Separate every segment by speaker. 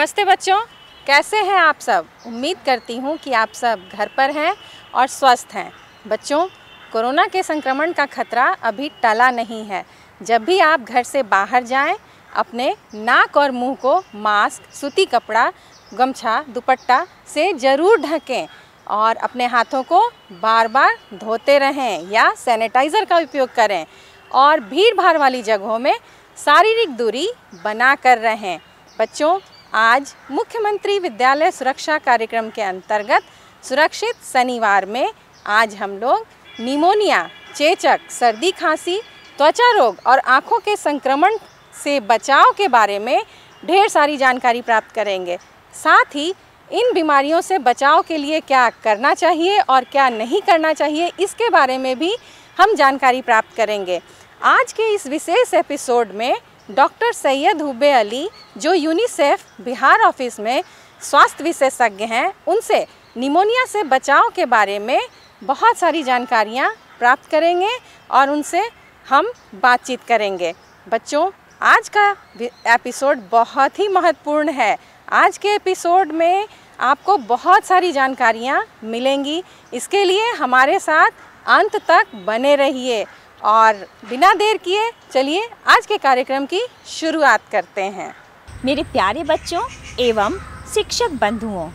Speaker 1: नमस्ते बच्चों, कैसे हैं आप सब। उम्मीद करती हूँ कि आप सब घर पर हैं और स्वस्थ हैं। बच्चों, कोरोना के संक्रमण का खतरा अभी टला नहीं है। जब भी आप घर से बाहर जाएं, अपने नाक और मुंह को मास्क, सूती कपड़ा, गमछा, दुपट्टा से ज़रूर ढकें और अपने हाथों को बार बार धोते रहें या सैनिटाइज़र का उपयोग करें और भीड़ भाड़ वाली जगहों में शारीरिक दूरी बना कर रहें। बच्चों, आज मुख्यमंत्री विद्यालय सुरक्षा कार्यक्रम के अंतर्गत सुरक्षित शनिवार में आज हम लोग निमोनिया, चेचक, सर्दी खांसी, त्वचा रोग और आँखों के संक्रमण से बचाव के बारे में ढेर सारी जानकारी प्राप्त करेंगे। साथ ही इन बीमारियों से बचाव के लिए क्या करना चाहिए और क्या नहीं करना चाहिए, इसके बारे में भी हम जानकारी प्राप्त करेंगे। आज के इस विशेष एपिसोड में डॉक्टर सैयद हुब्बे अली, जो यूनिसेफ बिहार ऑफिस में स्वास्थ्य विशेषज्ञ हैं, उनसे निमोनिया से बचाव के बारे में बहुत सारी जानकारियाँ प्राप्त करेंगे और उनसे हम बातचीत करेंगे। बच्चों, आज का एपिसोड बहुत ही महत्वपूर्ण है। आज के एपिसोड में आपको बहुत सारी जानकारियाँ मिलेंगी। इसके लिए हमारे साथ अंत तक बने रहिए और बिना देर किए चलिए आज के कार्यक्रम की शुरुआत करते हैं।
Speaker 2: मेरे प्यारे बच्चों एवं शिक्षक बंधुओं,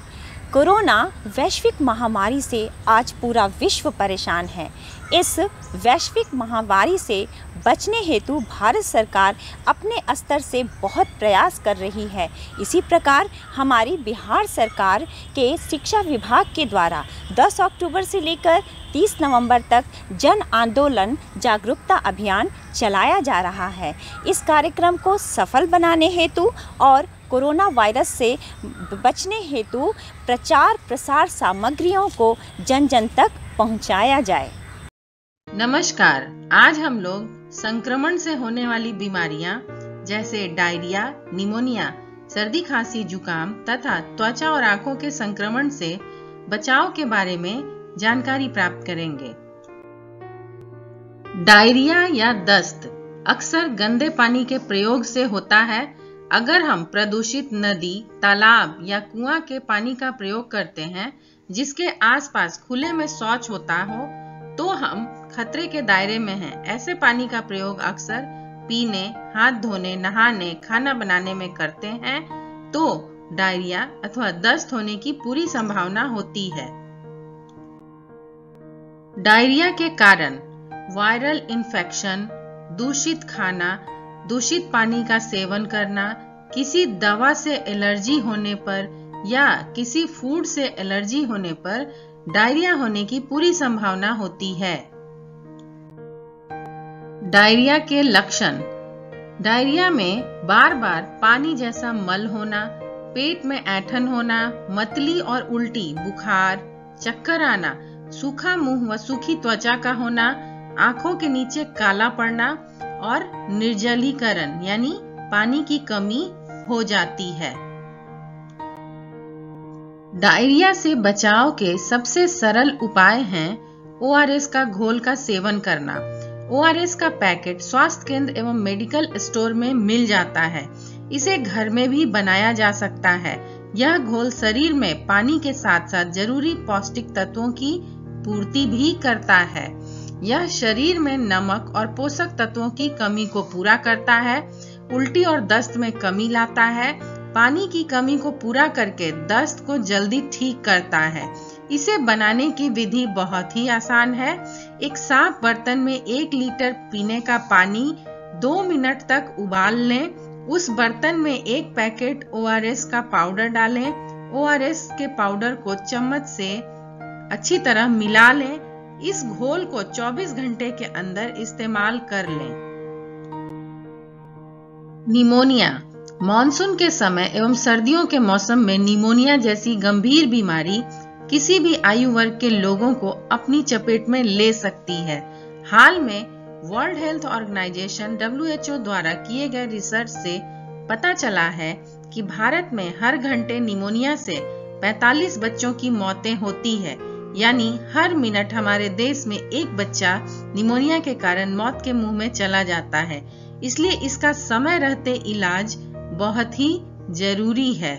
Speaker 2: कोरोना वैश्विक महामारी से आज पूरा विश्व परेशान है। इस वैश्विक महामारी से बचने हेतु भारत सरकार अपने स्तर से बहुत प्रयास कर रही है। इसी प्रकार हमारी बिहार सरकार के शिक्षा विभाग के द्वारा 10 अक्टूबर से लेकर 30 नवंबर तक जन आंदोलन जागरूकता अभियान चलाया जा रहा है। इस कार्यक्रम को सफल बनाने हेतु और कोरोना वायरस से बचने हेतु प्रचार प्रसार सामग्रियों को जन जन तक पहुंचाया जाए।
Speaker 3: नमस्कार, आज हम लोग संक्रमण से होने वाली बीमारियां जैसे डायरिया, निमोनिया, सर्दी खांसी, जुकाम तथा त्वचा और आंखों के संक्रमण से बचाव के बारे में जानकारी प्राप्त करेंगे। डायरिया या दस्त अक्सर गंदे पानी के प्रयोग से होता है। अगर हम प्रदूषित नदी, तालाब या कुआं के पानी का प्रयोग करते हैं जिसके आसपास खुले में शौच होता हो, तो हम खतरे के दायरे में हैं। ऐसे पानी का प्रयोग अक्सर पीने, हाथ धोने, नहाने, खाना बनाने में करते हैं, तो डायरिया अथवा दस्त होने की पूरी संभावना होती है। डायरिया के कारण वायरल इन्फेक्शन, दूषित खाना, दूषित पानी का सेवन करना, किसी दवा से एलर्जी होने पर या किसी फूड से एलर्जी होने पर डायरिया होने की पूरी संभावना होती है। डायरिया के लक्षण। डायरिया में बार बार पानी जैसा मल होना, पेट में ऐंठन होना, मतली और उल्टी, बुखार, चक्कर आना, सूखा मुंह व सूखी त्वचा का होना, आंखों के नीचे काला पड़ना और निर्जलीकरण यानी पानी की कमी हो जाती है। डायरिया से बचाव के सबसे सरल उपाय हैं ORS का घोल का सेवन करना। ORS का पैकेट स्वास्थ्य केंद्र एवं मेडिकल स्टोर में मिल जाता है। इसे घर में भी बनाया जा सकता है। यह घोल शरीर में पानी के साथ साथ जरूरी पौष्टिक तत्वों की पूर्ति भी करता है। यह शरीर में नमक और पोषक तत्वों की कमी को पूरा करता है, उल्टी और दस्त में कमी लाता है, पानी की कमी को पूरा करके दस्त को जल्दी ठीक करता है। इसे बनाने की विधि बहुत ही आसान है। एक साफ बर्तन में 1 लीटर पीने का पानी 2 मिनट तक उबाल लें। उस बर्तन में 1 पैकेट ORS का पाउडर डालें। ORS के पाउडर को चम्मच से अच्छी तरह मिला लें। इस घोल को 24 घंटे के अंदर इस्तेमाल कर लें। निमोनिया। मॉनसून के समय एवं सर्दियों के मौसम में निमोनिया जैसी गंभीर बीमारी किसी भी आयु वर्ग के लोगों को अपनी चपेट में ले सकती है। हाल में वर्ल्ड हेल्थ ऑर्गेनाइजेशन WHO द्वारा किए गए रिसर्च से पता चला है कि भारत में हर घंटे निमोनिया से 45 बच्चों की मौतें होती है। यानी हर मिनट हमारे देश में एक बच्चा निमोनिया के कारण मौत के मुंह में चला जाता है। इसलिए इसका समय रहते इलाज बहुत ही जरूरी है।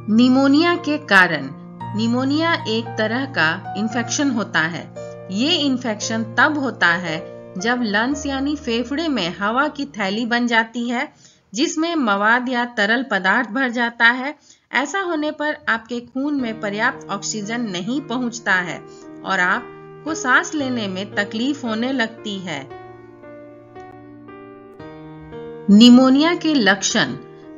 Speaker 3: निमोनिया के कारण। निमोनिया एक तरह का इन्फेक्शन होता है। ये इन्फेक्शन तब होता है जब लंग्स यानी फेफड़े में हवा की थैली बन जाती है, जिसमें मवाद या तरल पदार्थ भर जाता है। ऐसा होने पर आपके खून में पर्याप्त ऑक्सीजन नहीं पहुंचता है और आपको सांस लेने में तकलीफ होने लगती है। निमोनिया के लक्षण: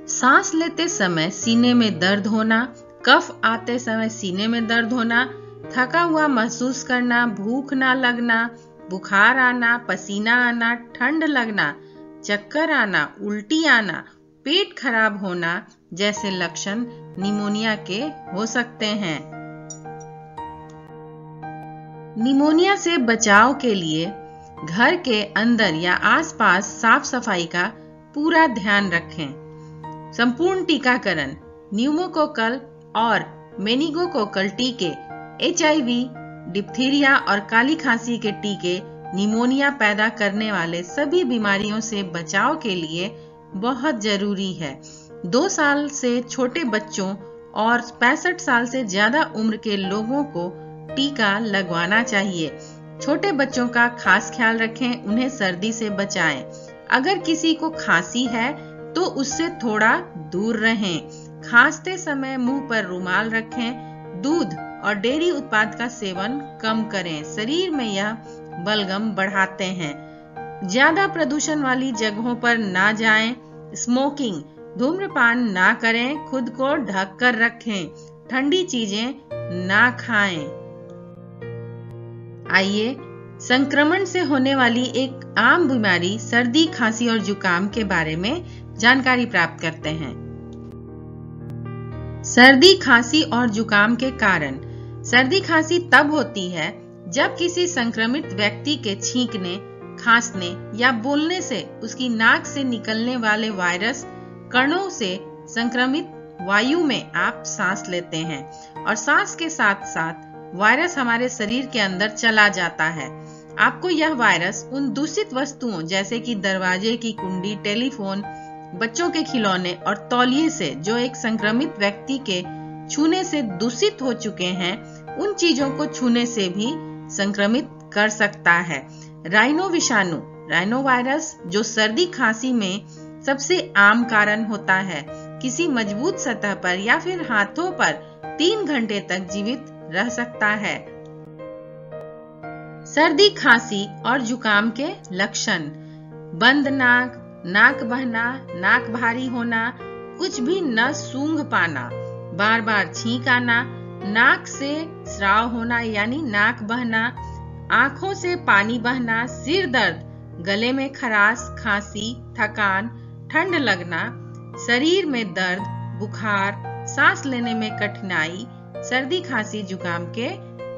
Speaker 3: सांस लेते समय सीने में दर्द होना, कफ आते समय सीने में दर्द होना, थका हुआ महसूस करना, भूख ना लगना, बुखार आना, पसीना आना, ठंड लगना, चक्कर आना, उल्टी आना, पेट खराब होना जैसे लक्षण निमोनिया के हो सकते हैं। निमोनिया से बचाव के लिए घर के अंदर या आसपास साफ सफाई का पूरा ध्यान रखें। संपूर्ण टीकाकरण, न्यूमोकोकल और मेनिंगोकोकल टीके, HIV, डिप्थीरिया और काली खांसी के टीके निमोनिया पैदा करने वाले सभी बीमारियों से बचाव के लिए बहुत जरूरी है। 2 साल से छोटे बच्चों और 65 साल से ज्यादा उम्र के लोगों को टीका लगवाना चाहिए। छोटे बच्चों का खास ख्याल रखें, उन्हें सर्दी से बचाएं। अगर किसी को खांसी है तो उससे थोड़ा दूर रहें। खांसते समय मुंह पर रुमाल रखें। दूध और डेयरी उत्पाद का सेवन कम करें, शरीर में यह बलगम बढ़ाते हैं। ज्यादा प्रदूषण वाली जगहों पर ना जाएं। स्मोकिंग, धूम्रपान ना करें। खुद को ढक कर रखें। ठंडी चीजें ना खाएं। आइए संक्रमण से होने वाली एक आम बीमारी सर्दी, खांसी और जुकाम के बारे में जानकारी प्राप्त करते हैं। सर्दी, खांसी और जुकाम के कारण। सर्दी खांसी तब होती है जब किसी संक्रमित व्यक्ति के छींकने, खांसने या बोलने से उसकी नाक से निकलने वाले वायरस कणों से संक्रमित वायु में आप सांस लेते हैं और सांस के साथ साथ वायरस हमारे शरीर के अंदर चला जाता है। आपको यह वायरस उन दूषित वस्तुओं जैसे कि दरवाजे की कुंडी, टेलीफोन, बच्चों के खिलौने और तौलिए से जो एक संक्रमित व्यक्ति के छूने से दूषित हो चुके हैं, उन चीजों को छूने से भी संक्रमित कर सकता है। राइनो विषाणु, राइनो वायरस, जो सर्दी खांसी में सबसे आम कारण होता है, किसी मजबूत सतह पर या फिर हाथों पर 3 घंटे तक जीवित रह सकता है। सर्दी, खांसी और जुकाम के लक्षण: बंद नाक, नाक बहना, नाक भारी होना, कुछ भी न सूंघ पाना, बार बार छींक आना, नाक से स्राव होना यानी नाक बहना, आंखों से पानी बहना, सिर दर्द, गले में खराश, खांसी, थकान, ठंड लगना, शरीर में दर्द, बुखार, सांस लेने में कठिनाई। सर्दी, खांसी, जुकाम के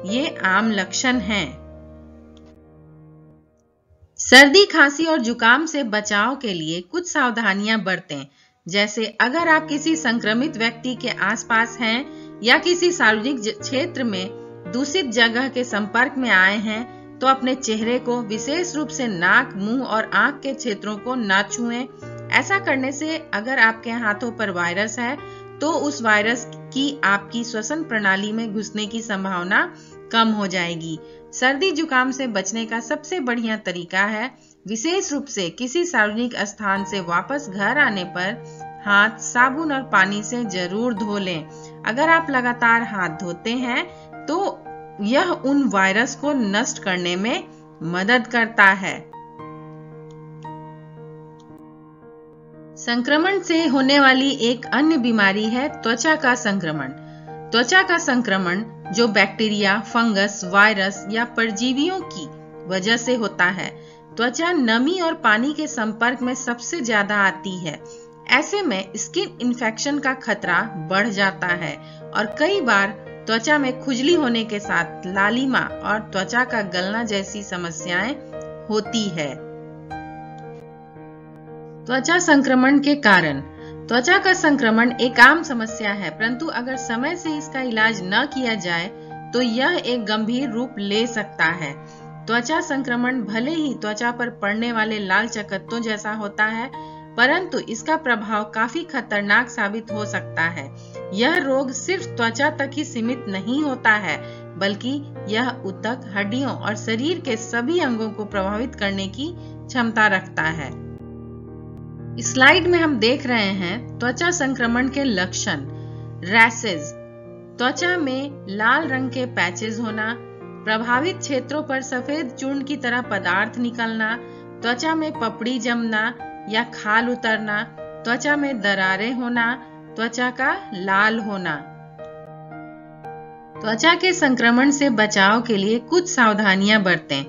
Speaker 3: ये आम लक्षण हैं। सर्दी, खांसी और जुकाम से बचाव के लिए कुछ सावधानियां बरतें। जैसे अगर आप किसी संक्रमित व्यक्ति के आसपास हैं या किसी सार्वजनिक क्षेत्र में दूषित जगह के संपर्क में आए हैं, तो अपने चेहरे को, विशेष रूप से नाक, मुंह और आंख के क्षेत्रों को ना छुएं। ऐसा करने से अगर आपके हाथों पर वायरस है तो उस वायरस की आपकी श्वसन प्रणाली में घुसने की संभावना कम हो जाएगी। सर्दी जुकाम से बचने का सबसे बढ़िया तरीका है विशेष रूप से किसी सार्वजनिक स्थान से वापस घर आने पर हाथ साबुन और पानी से जरूर धो लें। अगर आप लगातार हाथ धोते हैं तो यह उन वायरस को नष्ट करने में मदद करता है। संक्रमण से होने वाली एक अन्य बीमारी है त्वचा का संक्रमण। त्वचा का संक्रमण जो बैक्टीरिया, फंगस, वायरस या परजीवियों की वजह से होता है। त्वचा नमी और पानी के संपर्क में सबसे ज्यादा आती है। ऐसे में स्किन इन्फेक्शन का खतरा बढ़ जाता है और कई बार त्वचा में खुजली होने के साथ लालिमा और त्वचा का गलना जैसी समस्याएं होती है। त्वचा संक्रमण के कारण। त्वचा का संक्रमण एक आम समस्या है, परंतु अगर समय से इसका इलाज न किया जाए तो यह एक गंभीर रूप ले सकता है। त्वचा संक्रमण भले ही त्वचा पर पड़ने वाले लाल चकत्तों जैसा होता है, परंतु इसका प्रभाव काफी खतरनाक साबित हो सकता है। यह रोग सिर्फ त्वचा तक ही सीमित नहीं होता है, बल्कि यह ऊतक, हड्डियों और शरीर के सभी अंगों को प्रभावित करने की क्षमता रखता है। स्लाइड में हम देख रहे हैं त्वचा संक्रमण के लक्षण। रैशेज, त्वचा में लाल रंग के पैचेज होना, प्रभावित क्षेत्रों पर सफेद चूर्ण की तरह पदार्थ निकलना, त्वचा में पपड़ी जमना या खाल उतरना, त्वचा में दरारें होना, त्वचा का लाल होना। त्वचा के संक्रमण से बचाव के लिए कुछ सावधानियां बरतें।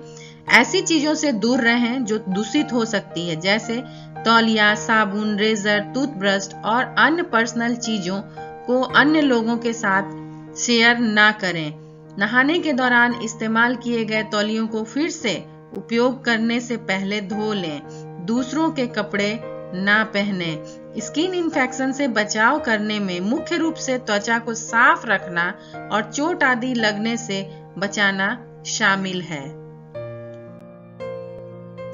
Speaker 3: ऐसी चीजों से दूर रहें जो दूषित हो सकती है, जैसे तौलिया, साबुन, रेजर, टूथब्रश और अन्य पर्सनल चीजों को अन्य लोगों के साथ शेयर ना करें। नहाने के दौरान इस्तेमाल किए गए तौलियों को फिर से उपयोग करने से पहले धो लें। दूसरों के कपड़े ना पहने। स्किन इन्फेक्शन से बचाव करने में मुख्य रूप से त्वचा को साफ रखना और चोट आदि लगने से बचाना शामिल है।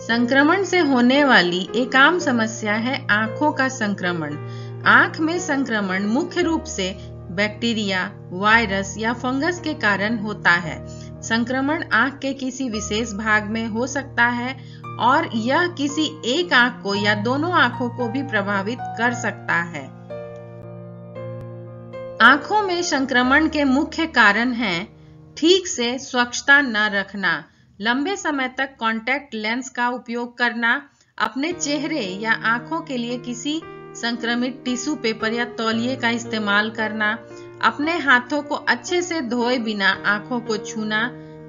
Speaker 3: संक्रमण से होने वाली एक आम समस्या है आंखों का संक्रमण। आंख में संक्रमण मुख्य रूप से बैक्टीरिया, वायरस या फंगस के कारण होता है। संक्रमण आंख के किसी विशेष भाग में हो सकता है और यह किसी एक आंख को या दोनों आंखों को भी प्रभावित कर सकता है। आंखों में संक्रमण के मुख्य कारण हैं ठीक से स्वच्छता न रखना, लंबे समय तक कॉन्टैक्ट लेंस का उपयोग करना, अपने चेहरे या आंखों के लिए किसी संक्रमित टिश्यू पेपर या तौलिए का इस्तेमाल करना, अपने हाथों को अच्छे से धोए बिना आंखों को छूना,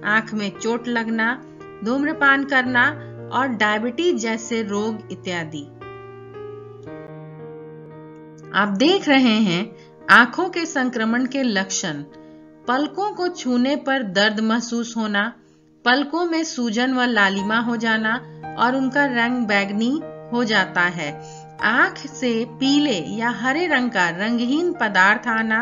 Speaker 3: आंख में चोट लगना, धूम्रपान करना और डायबिटीज जैसे रोग इत्यादि। आप देख रहे हैं आंखों के संक्रमण के लक्षण। पलकों को छूने पर दर्द महसूस होना, पलकों में सूजन व लालिमा हो जाना और उनका रंग बैंगनी हो जाता है। आंख से पीले या हरे रंग का रंगहीन पदार्थ आना,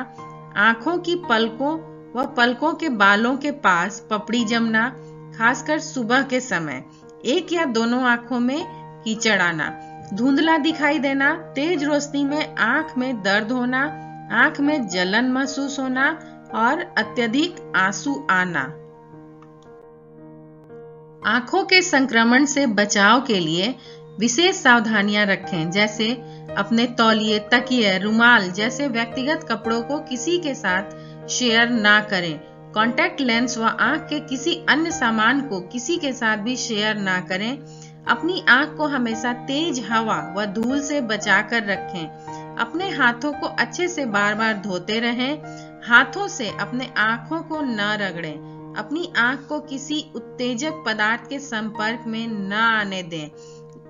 Speaker 3: आंखों की पलकों व पलकों के बालों के पास पपड़ी जमना, खासकर सुबह के समय, एक या दोनों आंखों में कीचड़ आना, धुंधला दिखाई देना, तेज रोशनी में आंख में दर्द होना, आंख में जलन महसूस होना और अत्यधिक आंसू आना। आंखों के संक्रमण से बचाव के लिए विशेष सावधानियां रखें, जैसे अपने तौलिए, तकिए, रुमाल जैसे व्यक्तिगत कपड़ों को किसी के साथ शेयर ना करें। कॉन्टैक्ट लेंस व आंख के किसी अन्य सामान को किसी के साथ भी शेयर ना करें। अपनी आंख को हमेशा तेज हवा व धूल से बचा कर रखें। अपने हाथों को अच्छे से बार बार धोते रहें। हाथों से अपने आंखों को न रगड़ें। अपनी आंख को किसी उत्तेजक पदार्थ के संपर्क में न आने दें,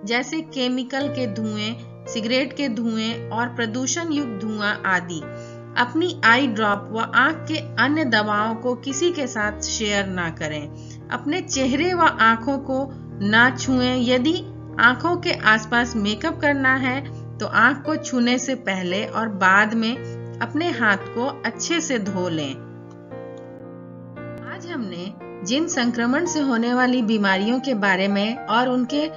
Speaker 3: जैसे केमिकल के धुएं, सिगरेट के धुएं और प्रदूषण युक्त धुआं आदि। अपनी आई ड्रॉप व आंख के अन्य दवाओं को किसी के साथ शेयर ना करें। अपने चेहरे व आंखों को ना छुएं। यदि आंखों के आसपास मेकअप करना है तो आंख को छूने से पहले और बाद में अपने हाथ को अच्छे से धो लें। आज हमने जिन संक्रमण से होने वाली बीमारियों के बारे में और उनके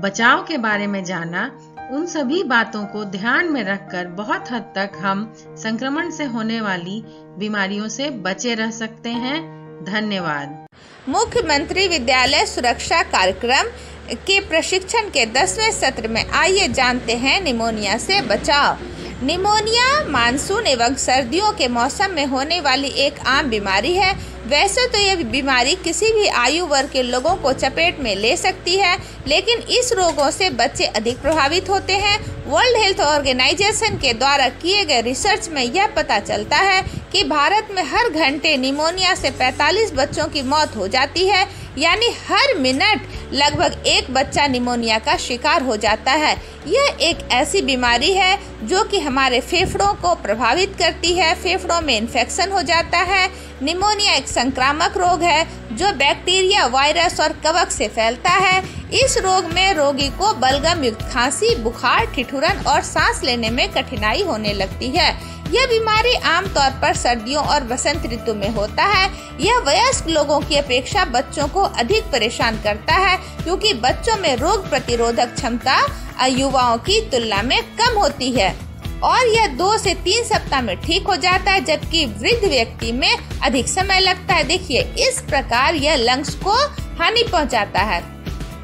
Speaker 3: बचाव के बारे में जाना, उन सभी बातों को ध्यान में रखकर बहुत हद तक हम संक्रमण से होने वाली बीमारियों से बचे रह सकते हैं। धन्यवाद।
Speaker 4: मुख्यमंत्री विद्यालय सुरक्षा कार्यक्रम के प्रशिक्षण के 10वें सत्र में आइए जानते हैं निमोनिया से बचाव। निमोनिया मानसून एवं सर्दियों के मौसम में होने वाली एक आम बीमारी है। वैसे तो यह बीमारी किसी भी आयु वर्ग के लोगों को चपेट में ले सकती है, लेकिन इस रोगों से बच्चे अधिक प्रभावित होते हैं। वर्ल्ड हेल्थ ऑर्गेनाइजेशन के द्वारा किए गए रिसर्च में यह पता चलता है कि भारत में हर घंटे निमोनिया से 45 बच्चों की मौत हो जाती है, यानी हर मिनट लगभग एक बच्चा निमोनिया का शिकार हो जाता है। यह एक ऐसी बीमारी है जो कि हमारे फेफड़ों को प्रभावित करती है। फेफड़ों में इन्फेक्शन हो जाता है। निमोनिया एक संक्रामक रोग है जो बैक्टीरिया, वायरस और कवक से फैलता है। इस रोग में रोगी को बलगम युक्त खांसी, बुखार, ठिठुरन और सांस लेने में कठिनाई होने लगती है। यह बीमारी आमतौर पर सर्दियों और बसंत ऋतु में होता है। यह वयस्क लोगों की अपेक्षा बच्चों को अधिक परेशान करता है, क्योंकि बच्चों में रोग प्रतिरोधक क्षमता युवाओं की तुलना में कम होती है। और यह 2 से 3 सप्ताह में ठीक हो जाता है, जबकि वृद्ध व्यक्ति में अधिक समय लगता है। देखिए, इस प्रकार यह लंग्स को हानि पहुंचाता है।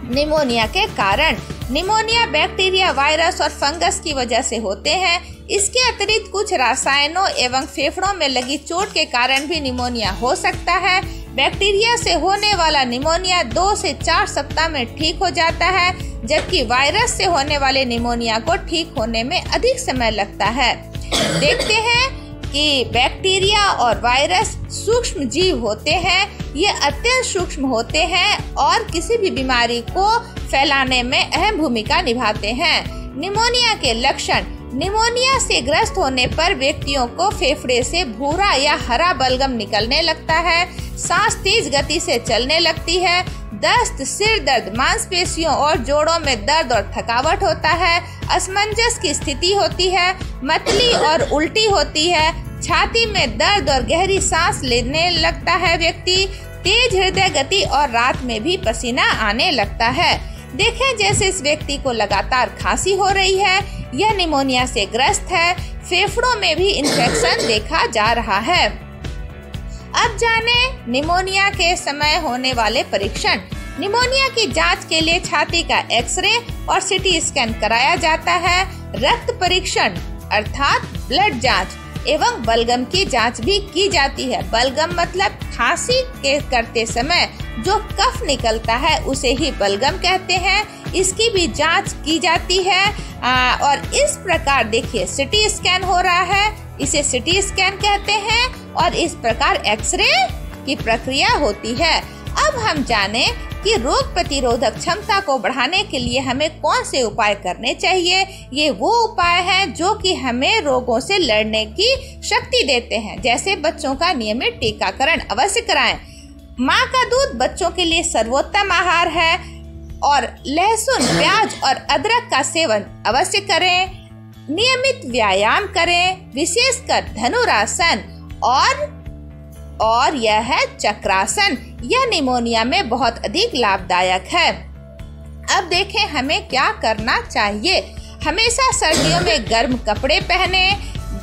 Speaker 4: निमोनिया के कारण, निमोनिया बैक्टीरिया, वायरस और फंगस की वजह से होते हैं। इसके अतिरिक्त कुछ रसायनों एवं फेफड़ों में लगी चोट के कारण भी निमोनिया हो सकता है। बैक्टीरिया से होने वाला निमोनिया 2 से 4 सप्ताह में ठीक हो जाता है, जबकि वायरस से होने वाले निमोनिया को ठीक होने में अधिक समय लगता है। देखते हैं कि बैक्टीरिया और वायरस सूक्ष्म जीव होते हैं। ये अत्यंत सूक्ष्म होते हैं और किसी भी बीमारी को फैलाने में अहम भूमिका निभाते हैं। निमोनिया के लक्षण, निमोनिया से ग्रस्त होने पर व्यक्तियों को फेफड़े से भूरा या हरा बलगम निकलने लगता है, सांस तेज गति से चलने लगती है, दस्त, सिर दर्द, मांसपेशियों और जोड़ों में दर्द और थकावट होता है, असमंजस की स्थिति होती है, मतली और उल्टी होती है, छाती में दर्द और गहरी सांस लेने लगता है व्यक्ति, तेज हृदय गति और रात में भी पसीना आने लगता है। देखें, जैसे इस व्यक्ति को लगातार खांसी हो रही है, यह निमोनिया से ग्रस्त है। फेफड़ों में भी इन्फेक्शन देखा जा रहा है। अब जाने निमोनिया के समय होने वाले परीक्षण। निमोनिया की जांच के लिए छाती का एक्सरे और सीटी स्कैन कराया जाता है। रक्त परीक्षण अर्थात ब्लड जांच एवं बलगम की जांच भी की जाती है। बलगम मतलब खांसी के करते समय जो कफ निकलता है उसे ही बलगम कहते हैं। इसकी भी जांच की जाती है। और इस प्रकार देखिए, सीटी स्कैन हो रहा है, इसे सीटी स्कैन कहते हैं और इस प्रकार एक्सरे की प्रक्रिया होती है। अब हम जाने कि रोग प्रतिरोधक क्षमता को बढ़ाने के लिए हमें कौन से उपाय करने चाहिए। ये वो उपाय हैं जो कि हमें रोगों से लड़ने की शक्ति देते हैं। जैसे बच्चों का नियमित टीकाकरण अवश्य कराएं। माँ का दूध बच्चों के लिए सर्वोत्तम आहार है और लहसुन, प्याज और अदरक का सेवन अवश्य करें। नियमित व्यायाम करें, विशेषकर धनुरासन और यह है चक्रासन। यह निमोनिया में बहुत अधिक लाभदायक है। अब देखें हमें क्या करना चाहिए। हमेशा सर्दियों में गर्म कपड़े पहने,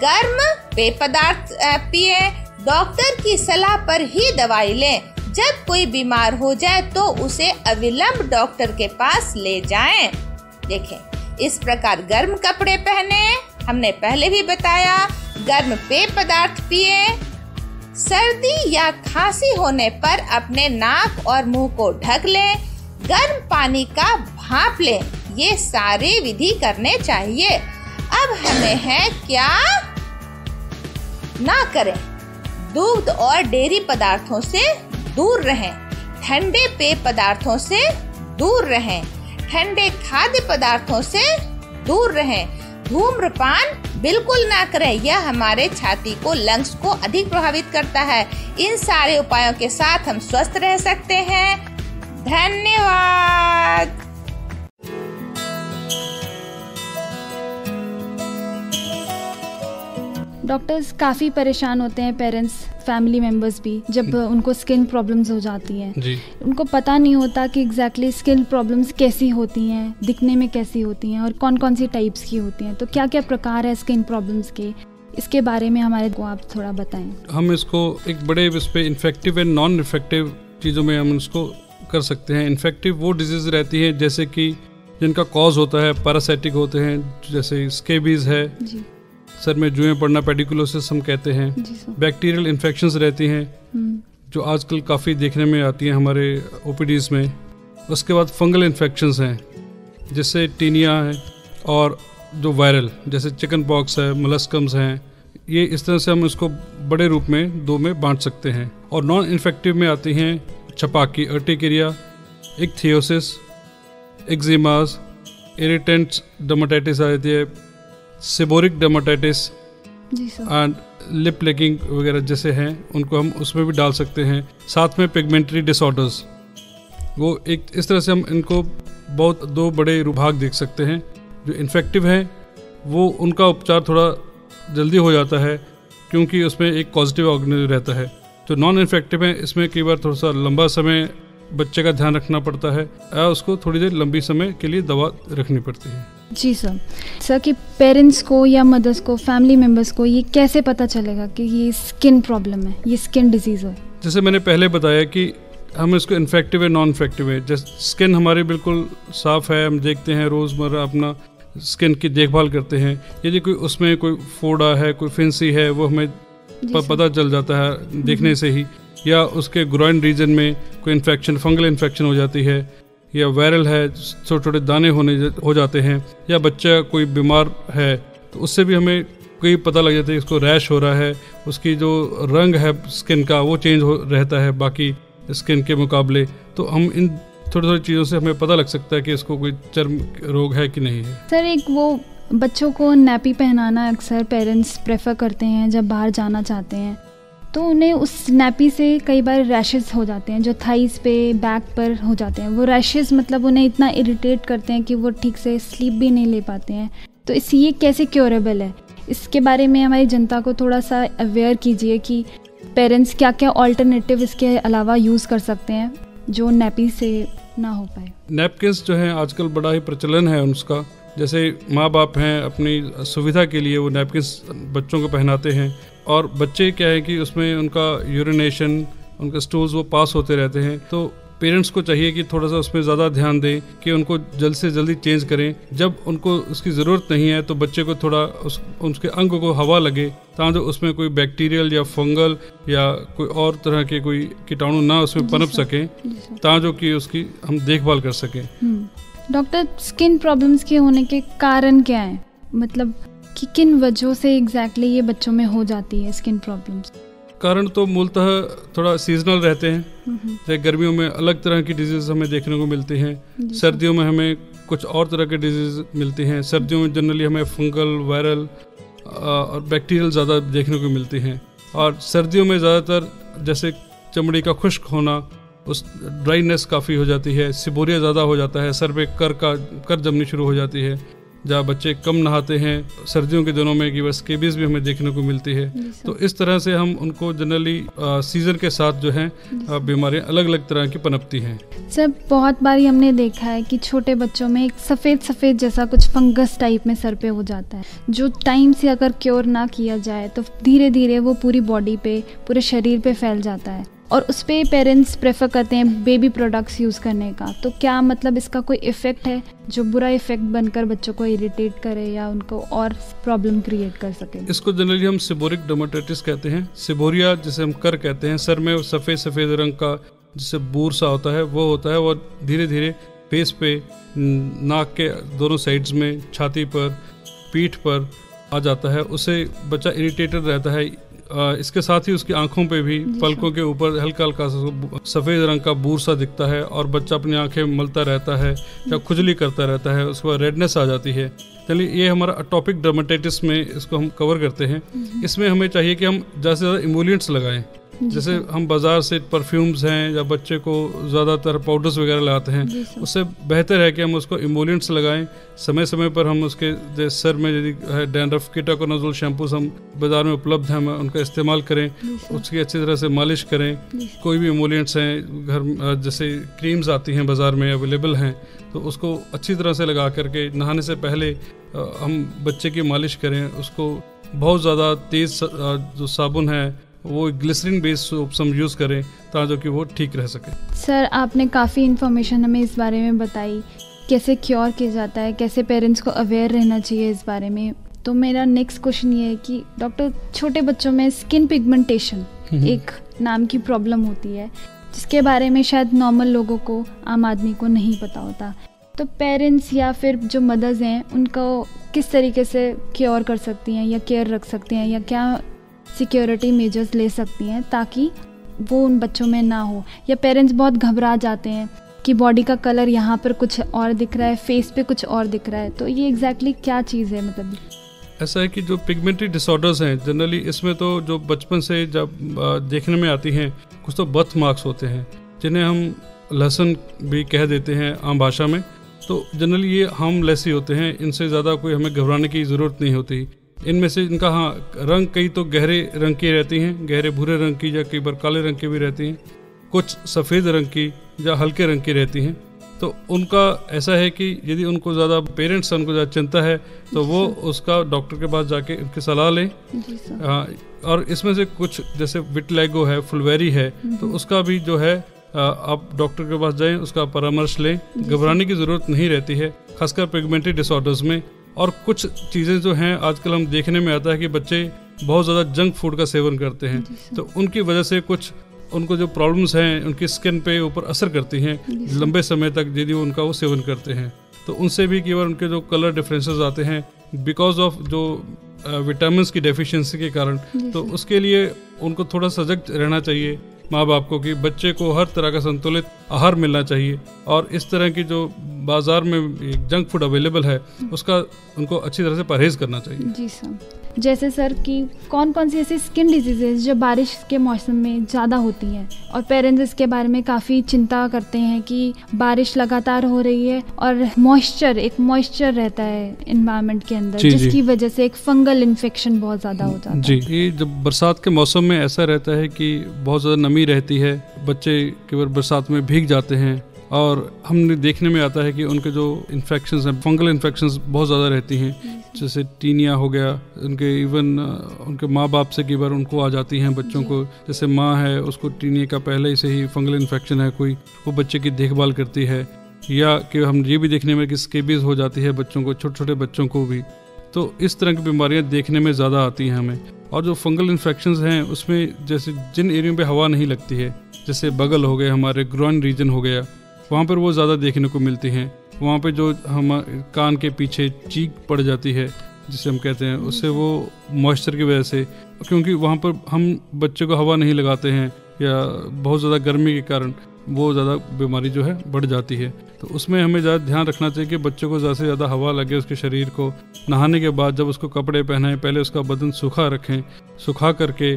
Speaker 4: गर्म पेय पदार्थ पिए, डॉक्टर की सलाह पर ही दवाई लें। जब कोई बीमार हो जाए तो उसे अविलंब डॉक्टर के पास ले जाएं। देखें, इस प्रकार गर्म कपड़े पहने, हमने पहले भी बताया, गर्म पेय पदार्थ पिए, सर्दी या खांसी होने पर अपने नाक और मुंह को ढक लें, गर्म पानी का भाप लें। ये सारी विधि करने चाहिए। अब हमें है क्या ना करें। दूध और डेयरी पदार्थों से दूर रहें, ठंडे पेय पदार्थों से दूर रहें, ठंडे खाद्य पदार्थों से दूर रहें, धूम्रपान बिल्कुल ना करें, यह हमारे छाती को, लंग्स को अधिक प्रभावित करता है। इन सारे उपायों के साथ हम स्वस्थ रह सकते हैं। धन्यवाद।
Speaker 5: डॉक्टर्स काफ़ी परेशान होते हैं, पेरेंट्स, फैमिली मेम्बर्स भी, जब उनको स्किन प्रॉब्लम्स हो जाती हैं। उनको पता नहीं होता कि एग्जैक्टली स्किन प्रॉब्लम्स कैसी होती हैं, दिखने में कैसी होती हैं और कौन कौन सी टाइप्स की होती हैं। तो क्या क्या प्रकार है स्किन प्रॉब्लम्स के, इसके बारे में हमारे को आप थोड़ा बताएं।
Speaker 6: हम इसको एक बड़े इस पे इन्फेक्टिव एंड नॉन इन्फेक्टिव चीज़ों में हम इसको कर सकते हैं। इन्फेक्टिव वो डिजीज़ रहती है जैसे कि जिनका कॉज होता है पैरासाइटिक होते हैं, जैसे स्केबीज है, सर में जुएं पड़ना, पेडिकुलोसिस हम कहते हैं। बैक्टीरियल इन्फेक्शंस रहती हैं जो आजकल काफ़ी देखने में आती हैं हमारे ओपीडीज़ में। उसके बाद फंगल इन्फेक्शंस हैं जैसे टीनिया है, और जो वायरल जैसे चिकन पॉक्स है, मोलस्कम्स हैं। ये इस तरह से हम इसको बड़े रूप में दो में बांट सकते हैं। और नॉन इन्फेक्टिव में आती हैं छपाकी, urticaria, ichthyosis, eczemas, irritants dermatitis आती है, seborrhoeic dermatitis and lip licking वगैरह जैसे हैं, उनको हम उसमें भी डाल सकते हैं। साथ में पिगमेंटरी डिसऑर्डर्स, वो एक इस तरह से हम इनको बहुत दो बड़े विभाग देख सकते हैं। जो इन्फेक्टिव हैं वो उनका उपचार थोड़ा जल्दी हो जाता है क्योंकि उसमें एक पॉजिटिव ऑर्गेनिज्म रहता है। जो नॉन इन्फेक्टिव है इसमें कई बार थोड़ा सा लंबा समय बच्चे का ध्यान रखना पड़ता है, उसको थोड़ी देर लंबी समय के लिए दवा रखनी पड़ती है।
Speaker 5: जी सर कि पेरेंट्स को या मदर्स को, फैमिली मेम्बर्स को ये कैसे पता चलेगा कि ये स्किन प्रॉब्लम है, ये स्किन डिजीज़ है? जैसे
Speaker 6: मैंने पहले बताया कि हम इसको इन्फेक्टिव है, नॉन इन्फेक्टिव है। जैसे स्किन हमारी बिल्कुल साफ़ है, हम देखते हैं रोज़मर्रा अपना स्किन की देखभाल करते हैं। यदि कोई उसमें कोई फोड़ा है, कोई फिंसी है, वो हमें पता चल जाता है देखने से ही। या उसके ग्रोइन रीजन में कोई इन्फेक्शन, फंगल इन्फेक्शन हो जाती है, या वायरल है, छोटे छोटे दाने हो जाते हैं, या बच्चा कोई बीमार है तो उससे भी हमें कोई पता लग जाता है इसको रैश हो रहा है, उसकी जो रंग है स्किन का वो चेंज हो रहता है बाकी स्किन के मुकाबले। तो हम इन थोड़ी थोड़ी चीज़ों से हमें पता लग सकता है कि इसको कोई चर्म रोग है कि नहीं है।
Speaker 5: सर एक वो बच्चों को नैपी पहनाना अक्सर पेरेंट्स प्रेफर करते हैं जब बाहर जाना चाहते हैं, तो उन्हें उस नैपी से कई बार रैशेस हो जाते हैं जो थाइस पे, बैक पर हो जाते हैं। वो रैशेस मतलब उन्हें इतना इरिटेट करते हैं कि वो ठीक से स्लीप भी नहीं ले पाते हैं। तो ये कैसे क्योरेबल है, इसके बारे में हमारी जनता को थोड़ा सा अवेयर कीजिए कि पेरेंट्स क्या क्या ऑल्टरनेटिव इसके अलावा यूज़ कर सकते हैं जो नैपी से ना हो पाए।
Speaker 6: नैपकिन्स जो हैं आजकल बड़ा ही प्रचलन है उसका। जैसे माँ बाप हैं अपनी सुविधा के लिए वो नैपकिन्स बच्चों को पहनाते हैं, और बच्चे क्या है कि उसमें उनका यूरिनेशन, उनके स्टूल्स वो पास होते रहते हैं। तो पेरेंट्स को चाहिए कि थोड़ा सा उसमें ज़्यादा ध्यान दें कि उनको जल्द से जल्दी चेंज करें। जब उनको उसकी ज़रूरत नहीं है तो बच्चे को थोड़ा उसके अंग को हवा लगे ताकि उसमें कोई बैक्टीरियल या फंगल या कोई और तरह के कोई कीटाणु ना उसमें पनप सकें, ताकि कि उसकी हम देखभाल कर सकें।
Speaker 5: डॉक्टर, स्किन प्रॉब्लम्स के होने के कारण क्या हैं? मतलब कि किन वजहों से एग्जैक्टली ये बच्चों में हो जाती है स्किन प्रॉब्लम्स?
Speaker 6: कारण तो मूलतः थोड़ा सीजनल रहते हैं। जैसे गर्मियों में अलग तरह की डिजीज़ हमें देखने को मिलती हैं, सर्दियों में हमें कुछ और तरह के डिजीज़ मिलती हैं। सर्दियों में जनरली हमें फंगल, वायरल और बैक्टीरियल ज़्यादा देखने को मिलती हैं। और सर्दियों में ज़्यादातर जैसे चमड़ी का खुश्क होना, उस ड्राइनेस काफ़ी हो जाती है, सिबोरिया ज़्यादा हो जाता है, सर पे कर जमनी शुरू हो जाती है। जहाँ बच्चे कम नहाते हैं सर्दियों के दिनों में कि बस स्केबीज भी हमें देखने को मिलती है। तो इस तरह से हम उनको जनरली सीज़न के साथ जो है बीमारियाँ अलग अलग तरह की पनपती हैं।
Speaker 5: सर बहुत बारी हमने देखा है कि छोटे बच्चों में एक सफ़ेद जैसा कुछ फंगस टाइप में सर पे हो जाता है, जो टाइम से अगर क्योर ना किया जाए तो धीरे धीरे वो पूरी बॉडी पे, पूरे शरीर पे फैल जाता है, और उस पर पेरेंट्स प्रेफर करते हैं बेबी प्रोडक्ट्स यूज़ करने का। तो क्या मतलब इसका कोई इफ़ेक्ट है जो बुरा इफ़ेक्ट बनकर बच्चों को इरिटेट करे या उनको और प्रॉब्लम क्रिएट कर सके? इसको
Speaker 6: जनरली हम सिबोरिक डर्मेटाइटिस कहते हैं। सिबोरिया जिसे हम कर कहते हैं, सर में सफ़ेद रंग का जिससे बूर सा होता है वो होता है। वो धीरे धीरे फेस पे, नाक के दोनों साइड्स में, छाती पर, पीठ पर आ जाता है। उससे बच्चा इरिटेटेड रहता है। इसके साथ ही उसकी आंखों पे भी, पलकों के ऊपर हल्का हल्का सफ़ेद रंग का बूर सा दिखता है, और बच्चा अपनी आंखें मलता रहता है या खुजली करता रहता है। उसके बाद रेडनेस आ जाती है। चलिए, ये हमारा अटोपिक डर्मेटाइटिस में इसको हम कवर करते हैं। इसमें हमें चाहिए कि हम ज़्यादा से ज़्यादा इमोलिएंट्स लगाएं। जैसे हम बाज़ार से परफ्यूम्स हैं या बच्चे को ज़्यादातर पाउडर्स वगैरह लगाते हैं, उससे बेहतर है कि हम उसको इमोलिएंट्स लगाएं। समय समय पर हम उसके सर में यदि डैंड्रफ, कीटाकोनाजोल शैम्पूस हम बाज़ार में उपलब्ध हैं, हम उनका इस्तेमाल करें, उसकी अच्छी तरह से मालिश करें। कोई भी इमोलिएंट्स हैं घर, जैसे क्रीम्स आती हैं बाज़ार में अवेलेबल हैं, तो उसको अच्छी तरह से लगा करके नहाने से पहले हम बच्चे की मालिश करें। उसको बहुत ज़्यादा तेज़ जो साबुन है वो ग्लिसरीन बेस्ड सोप्स हम यूज़ करें ताकि कि वो ठीक रह सके।
Speaker 5: सर आपने काफ़ी इन्फॉर्मेशन हमें इस बारे में बताई, कैसे क्योर किया जाता है, कैसे पेरेंट्स को अवेयर रहना चाहिए इस बारे में। तो मेरा नेक्स्ट क्वेश्चन ये है कि डॉक्टर, छोटे बच्चों में स्किन पिगमेंटेशन एक नाम की प्रॉब्लम होती है जिसके बारे में शायद नॉर्मल लोगों को, आम आदमी को नहीं पता होता। तो पेरेंट्स या फिर जो मदर्स हैं उनको किस तरीके से क्योर कर सकती हैं या केयर रख सकती हैं, या क्या सिक्योरिटी मेजर्स ले सकती हैं ताकि वो उन बच्चों में ना हो? या पेरेंट्स बहुत घबरा जाते हैं कि बॉडी का कलर यहाँ पर कुछ और दिख रहा है, फेस पे कुछ और दिख रहा है, तो ये एग्जैक्टली क्या चीज़ है? मतलब
Speaker 6: ऐसा है कि जो पिगमेंटरी डिसऑर्डर्स हैं जनरली, इसमें तो जो बचपन से जब देखने में आती हैं, कुछ तो बर्थ मार्क्स होते हैं जिन्हें हम लहसन भी कह देते हैं आम भाषा में। तो जनरली ये हार्मलेस ही होते हैं, इनसे ज़्यादा कोई हमें घबराने की ज़रूरत नहीं होती। इनमें से इनका रंग कई तो गहरे रंग की रहती हैं, गहरे भूरे रंग की, या कई बार काले रंग की भी रहती हैं। कुछ सफ़ेद रंग की या हल्के रंग की रहती हैं। तो उनका ऐसा है कि यदि उनको ज़्यादा पेरेंट्स उनको ज़्यादा चिंता है तो वो उसका डॉक्टर के पास जाके उनकी सलाह लें। और इसमें से कुछ जैसे विटिलिगो है, फुलवेरी है, तो उसका भी जो है आप डॉक्टर के पास जाएं, उसका परामर्श लें। घबराने की ज़रूरत नहीं रहती है, खासकर पिगमेंटरी डिसऑर्डर्स में। और कुछ चीज़ें जो हैं आजकल हम देखने में आता है कि बच्चे बहुत ज़्यादा जंक फूड का सेवन करते हैं, तो उनकी वजह से कुछ उनको जो प्रॉब्लम्स हैं उनकी स्किन पे ऊपर असर करती हैं लंबे समय तक यदि उनका वो सेवन करते हैं, तो उनसे भी कई बार उनके जो कलर डिफरेंसेस आते हैं बिकॉज ऑफ जो विटामिन्स की डेफिशिएंसी के कारण। तो उसके लिए उनको थोड़ा सजग रहना चाहिए माँ बाप को कि बच्चे को हर तरह का संतुलित आहार मिलना चाहिए, और इस तरह की जो बाजार में जंक फूड अवेलेबल है उसका उनको अच्छी तरह से परहेज करना चाहिए।
Speaker 5: जी सर, जैसे सर कि कौन कौन सी ऐसी स्किन डिजीजेज जो बारिश के मौसम में ज़्यादा होती हैं और पेरेंट्स इसके बारे में काफ़ी चिंता करते हैं कि बारिश लगातार हो रही है और मॉइस्चर रहता है एनवायरनमेंट के अंदर, जिसकी वजह से एक फंगल इन्फेक्शन बहुत ज़्यादा हो जाता है।
Speaker 6: जी, ये जब बरसात के मौसम में ऐसा रहता है कि बहुत ज़्यादा नमी रहती है, बच्चे केवल बरसात में भीग जाते हैं, और हमने देखने में आता है कि उनके जो इन्फेक्शंस हैं, फंगल इन्फेक्शंस बहुत ज़्यादा रहती हैं, जैसे टीनिया हो गया, उनके इवन उनके माँ बाप से कई बार उनको आ जाती हैं बच्चों को। जैसे माँ है उसको टीनिया का पहले से ही फंगल इन्फेक्शन है कोई, वो बच्चे की देखभाल करती है, या कि हम ये भी देखने में कि स्केबीज हो जाती है बच्चों को, छोटे छोटे बच्चों को भी। तो इस तरह की बीमारियाँ देखने में ज़्यादा आती हैं हमें। और जो फंगल इन्फेक्शंस हैं उसमें जैसे जिन एरियो पे हवा नहीं लगती है, जैसे बगल हो गए, हमारे ग्रोइन रीजन हो गया, वहाँ पर वो ज़्यादा देखने को मिलती हैं। वहाँ पे जो हम कान के पीछे चीक पड़ जाती है जिसे हम कहते हैं, उससे वो मॉइस्चर की वजह से, क्योंकि वहाँ पर हम बच्चे को हवा नहीं लगाते हैं या बहुत ज़्यादा गर्मी के कारण वो ज़्यादा बीमारी जो है बढ़ जाती है। तो उसमें हमें ज़्यादा ध्यान रखना चाहिए कि बच्चों को ज़्यादा से ज़्यादा हवा लगे उसके शरीर को। नहाने के बाद जब उसको कपड़े पहनाएं पहले उसका बदन सूखा रखें, सुखा करके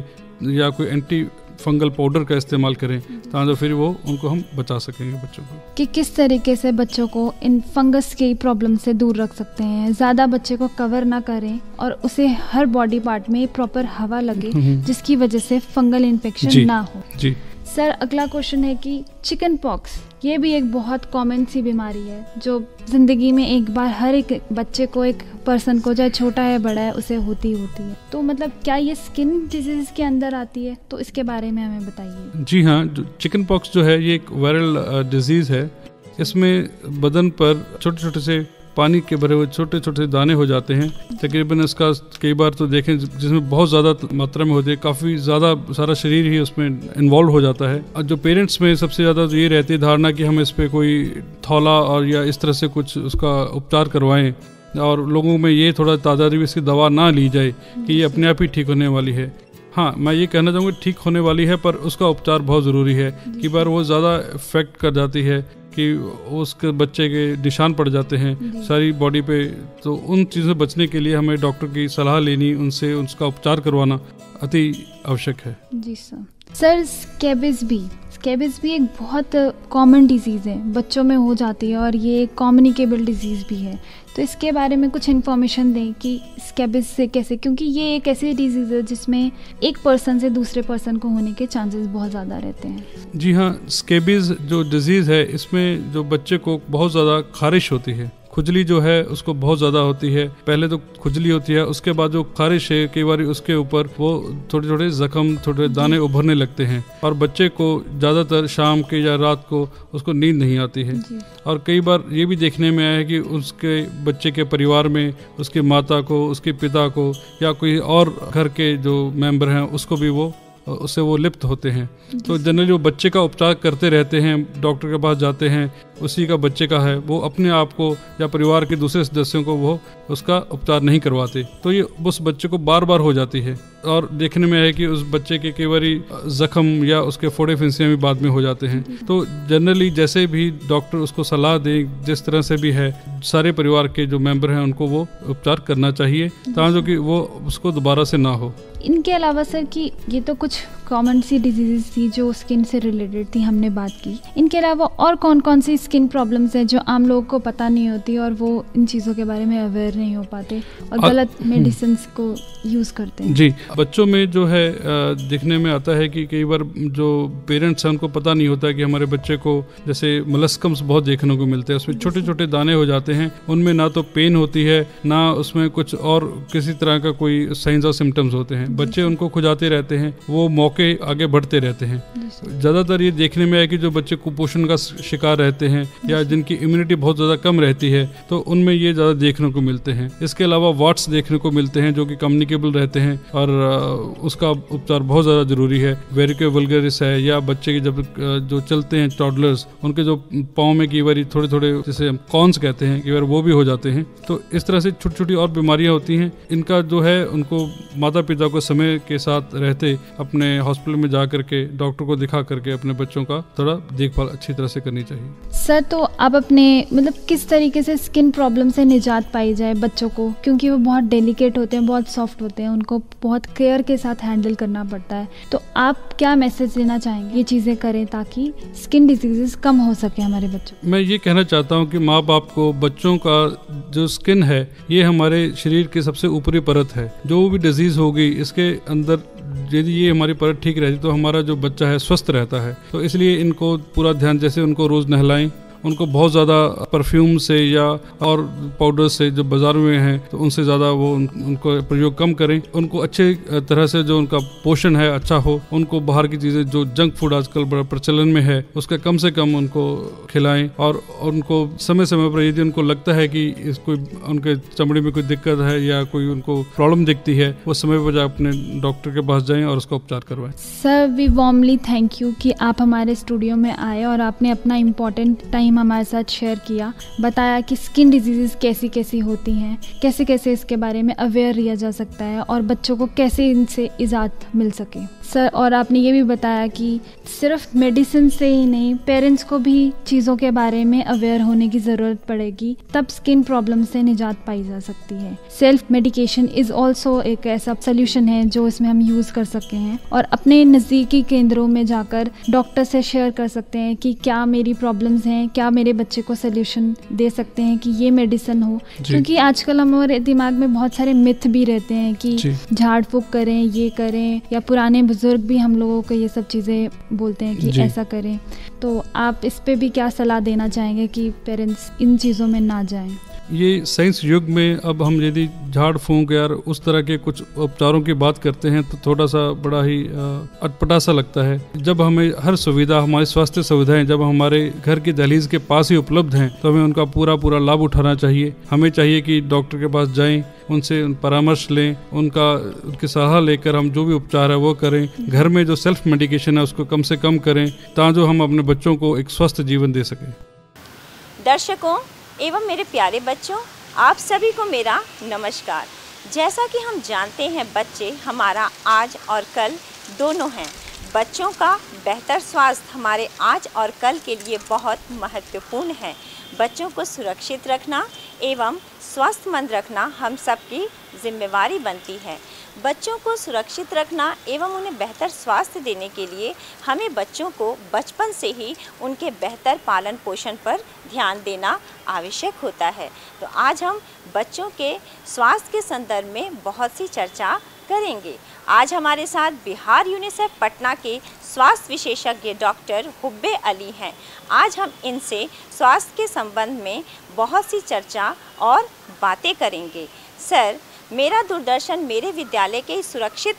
Speaker 6: या कोई एंटी फंगल पाउडर का इस्तेमाल करें ताकि फिर वो उनको हम बचा सकेंगे बच्चों को।
Speaker 5: कि किस तरीके से बच्चों को इन फंगस की प्रॉब्लम से दूर रख सकते हैं, ज़्यादा बच्चे को कवर ना करें और उसे हर बॉडी पार्ट में प्रॉपर हवा लगे जिसकी वजह से फंगल इन्फेक्शन ना हो।
Speaker 6: जी
Speaker 5: सर, अगला क्वेश्चन है कि चिकन पॉक्स, ये भी एक बहुत कॉमन सी बीमारी है जो ज़िंदगी में एक बार हर एक बच्चे को, एक पर्सन को, चाहे छोटा है बड़ा है, उसे होती है। तो मतलब क्या ये स्किन डिजीज के अंदर आती है? तो इसके बारे में हमें बताइए।
Speaker 6: जी हाँ, चिकन पॉक्स जो है ये एक वायरल डिजीज़ है। इसमें बदन पर छोटे छोटे से पानी के भरे हुए छोटे छोटे दाने हो जाते हैं। तकरीबन इसका कई बार तो देखें जिसमें बहुत ज़्यादा मात्रा में होती है, काफ़ी ज़्यादा सारा शरीर ही उसमें इन्वॉल्व हो जाता है। और जो पेरेंट्स में सबसे ज़्यादा तो ये रहती है धारणा कि हम इस पर कोई थौला और या इस तरह से कुछ उसका उपचार करवाएं, और लोगों में ये थोड़ा तादाद भी इसकी दवा ना ली जाए कि ये अपने आप ही ठीक होने वाली है। हाँ, मैं ये कहना चाहूँगा ठीक होने वाली है, पर उसका उपचार बहुत ज़रूरी है। कई बार वो ज़्यादा इफेक्ट कर जाती है कि उसके बच्चे के निशान पड़ जाते हैं सारी बॉडी पे। तो उन चीज़ों से बचने के लिए हमें डॉक्टर की सलाह लेनी, उनसे उसका उपचार करवाना अति आवश्यक है।
Speaker 5: जी सर, स्केबिस भी एक बहुत कॉमन डिजीज़ है, बच्चों में हो जाती है और ये कम्युनिकेबल डिजीज़ भी है। तो इसके बारे में कुछ इन्फॉर्मेशन दें कि स्केबिस से कैसे, क्योंकि ये एक ऐसी डिजीज़ है जिसमें एक पर्सन से दूसरे पर्सन को होने के चांसेस बहुत ज़्यादा रहते हैं। जी
Speaker 6: हाँ, स्केबिस जो डिजीज़ है इसमें जो बच्चे को बहुत ज़्यादा खारिश होती है, खुजली जो है उसको बहुत ज़्यादा होती है। पहले तो खुजली होती है, उसके बाद जो खारिश है कई बार उसके ऊपर वो छोटे छोटे जख्म, छोटे दाने उभरने लगते हैं, और बच्चे को ज़्यादातर शाम के या रात को उसको नींद नहीं आती है। और कई बार ये भी देखने में आया है कि उसके बच्चे के परिवार में उसकी माता को, उसके पिता को या कोई और घर के जो मेंबर हैं उसको भी उससे वो लिप्त होते हैं। तो जनरली वो बच्चे का उपचार करते रहते हैं, डॉक्टर के पास जाते हैं, उसी का बच्चे का है, वो अपने आप को या परिवार के दूसरे सदस्यों को वो उसका उपचार नहीं करवाते। तो ये उस बच्चे को बार बार हो जाती है, और देखने में है कि उस बच्चे के कई बार जख्म या उसके फोड़े फिंसियाँ भी बाद में हो जाते हैं। तो जनरली जैसे भी डॉक्टर उसको सलाह दें, जिस तरह से भी है, सारे परिवार के जो मेंबर हैं उनको वो उपचार करना चाहिए ताकि वो उसको दोबारा से ना हो।
Speaker 5: इनके अलावा सर कि ये तो कुछ कॉमन सी डिजीज़ थी जो स्किन से रिलेटेड थी, हमने बात की। इनके अलावा और कौन कौन सी स्किन प्रॉब्लम्स हैं जो आम लोगों को पता नहीं होती और वो इन चीज़ों के बारे में अवेयर नहीं हो पाते और गलत मेडिसिन को यूज़ करते हैं? जी,
Speaker 6: बच्चों में जो है देखने में आता है कि कई बार जो पेरेंट्स हैं उनको पता नहीं होता कि हमारे बच्चे को जैसे मलस्कम्स बहुत देखने को मिलते हैं, उसमें छोटे छोटे दाने हो जाते हैं, उनमें ना तो पेन होती है ना उसमें कुछ और किसी तरह का कोई साइंस और सिम्टम्स होते हैं। बच्चे उनको खुजाते रहते हैं, वो मौके आगे बढ़ते रहते हैं। ज़्यादातर ये देखने में है कि जो बच्चे कुपोषण का शिकार रहते हैं या जिनकी इम्यूनिटी बहुत ज़्यादा कम रहती है तो उनमें ये ज़्यादा देखने को मिलते हैं। इसके अलावा वाट्स देखने को मिलते हैं जो कि कम्युनिकेबल रहते हैं और उसका उपचार बहुत ज़्यादा ज़रूरी है। वेरिको वल्गरिस है या बच्चे की जब जो चलते हैं टॉडलर्स, उनके जो पाँव में कई बार थोड़े थोड़े जैसे कॉन्स कहते हैं कई बार वो भी हो जाते हैं। तो इस तरह से छोटी छोटी और बीमारियां होती हैं। इनका जो है उनको माता पिता को समय के साथ रहते अपने हॉस्पिटल में जा करके डॉक्टर को दिखा करके अपने बच्चों का थोड़ा देखभाल अच्छी तरह से करनी चाहिए।
Speaker 5: सर, तो आप अपने मतलब किस तरीके से स्किन प्रॉब्लम से निजात पाई जाए बच्चों को, क्योंकि वो बहुत डेलिकेट होते हैं, बहुत सॉफ्ट होते हैं, उनको बहुत केयर के साथ हैंडल करना पड़ता है, तो आप क्या मैसेज देना चाहेंगे ये चीज़ें करें ताकि स्किन डिजीजेस कम हो सके हमारे बच्चों? मैं
Speaker 6: ये कहना चाहता हूँ कि माँ बाप को बच्चों का जो स्किन है ये हमारे शरीर की सबसे ऊपरी परत है। जो भी डिजीज होगी इसके अंदर यदि ये हमारी परत ठीक रहती तो हमारा जो बच्चा है स्वस्थ रहता है। तो इसलिए इनको पूरा ध्यान, जैसे उनको रोज़ नहलाएं, उनको बहुत ज़्यादा परफ्यूम से या और पाउडर से जो बाजार में हैं तो उनसे ज़्यादा वो उनको प्रयोग कम करें। उनको अच्छे तरह से जो उनका पोषण है अच्छा हो, उनको बाहर की चीज़ें जो जंक फूड आजकल बड़ा प्रचलन में है उसका कम से कम उनको खिलाएं और उनको समय समय पर यदि उनको लगता है कि इसको उनके चमड़ी में कोई दिक्कत है या कोई उनको प्रॉब्लम दिखती है वो समय पर अपने डॉक्टर के पास जाएँ और उसका उपचार करवाएं।
Speaker 5: Sir, we warmly thank you कि आप हमारे स्टूडियो में आए और आपने अपना इम्पोर्टेंट टाइम हमारे साथ शेयर किया, बताया कि स्किन डिजीज़ कैसी कैसी होती हैं, कैसे कैसे इसके बारे में अवेयर रहा जा सकता है और बच्चों को कैसे इनसे इजाज़त मिल सके। सर, और आपने ये भी बताया कि सिर्फ मेडिसिन से ही नहीं, पेरेंट्स को भी चीज़ों के बारे में अवेयर होने की ज़रूरत पड़ेगी, तब स्किन प्रॉब्लम से निजात पाई जा सकती है। सेल्फ मेडिकेशन इज़ ऑल्सो एक ऐसा सोल्यूशन है जो इसमें हम यूज़ कर सकते हैं और अपने नज़दीकी केंद्रों में जाकर डॉक्टर से शेयर कर सकते हैं कि क्या मेरी प्रॉब्लम्स हैं, क्या मेरे बच्चे को सोल्यूशन दे सकते हैं कि ये मेडिसिन हो। क्योंकि आजकल हमारे दिमाग में बहुत सारे मिथ भी रहते हैं कि झाड़ फूक करें, ये करें, या पुराने बुजुर्ग भी हम लोगों को ये सब चीज़ें बोलते हैं कि ऐसा करें। तो आप इस पे भी क्या सलाह देना चाहेंगे कि पेरेंट्स इन चीज़ों में ना जाएं?
Speaker 6: ये साइंस युग में अब हम यदि झाड़ फूंक या उस तरह के कुछ उपचारों की बात करते हैं तो थोड़ा सा बड़ा ही अटपटा सा लगता है। जब हमें हर सुविधा, हमारी स्वास्थ्य सुविधाएं जब हमारे घर की दहलीज के पास ही उपलब्ध हैं तो हमें उनका पूरा लाभ उठाना चाहिए। हमें चाहिए कि डॉक्टर के पास जाएं, उनसे परामर्श लें, उनकी सलाह लेकर हम जो भी उपचार है वो करें। घर में जो सेल्फ मेडिकेशन है उसको कम से कम करें ताकि हम अपने बच्चों को एक स्वस्थ जीवन दे सकें।
Speaker 2: दर्शकों एवं मेरे प्यारे बच्चों, आप सभी को मेरा नमस्कार। जैसा कि हम जानते हैं बच्चे हमारा आज और कल दोनों हैं। बच्चों का बेहतर स्वास्थ्य हमारे आज और कल के लिए बहुत महत्वपूर्ण है। बच्चों को सुरक्षित रखना एवं स्वस्थमंद रखना हम सबकी जिम्मेवारी बनती है। बच्चों को सुरक्षित रखना एवं उन्हें बेहतर स्वास्थ्य देने के लिए हमें बच्चों को बचपन से ही उनके बेहतर पालन पोषण पर ध्यान देना आवश्यक होता है। तो आज हम बच्चों के स्वास्थ्य के संदर्भ में बहुत सी चर्चा करेंगे। आज हमारे साथ बिहार यूनिसेफ पटना के स्वास्थ्य विशेषज्ञ डॉक्टर हुब्बे अली हैं। आज हम इनसे स्वास्थ्य के संबंध में बहुत सी चर्चा और बातें करेंगे। सर, मेरा दूरदर्शन मेरे विद्यालय के सुरक्षित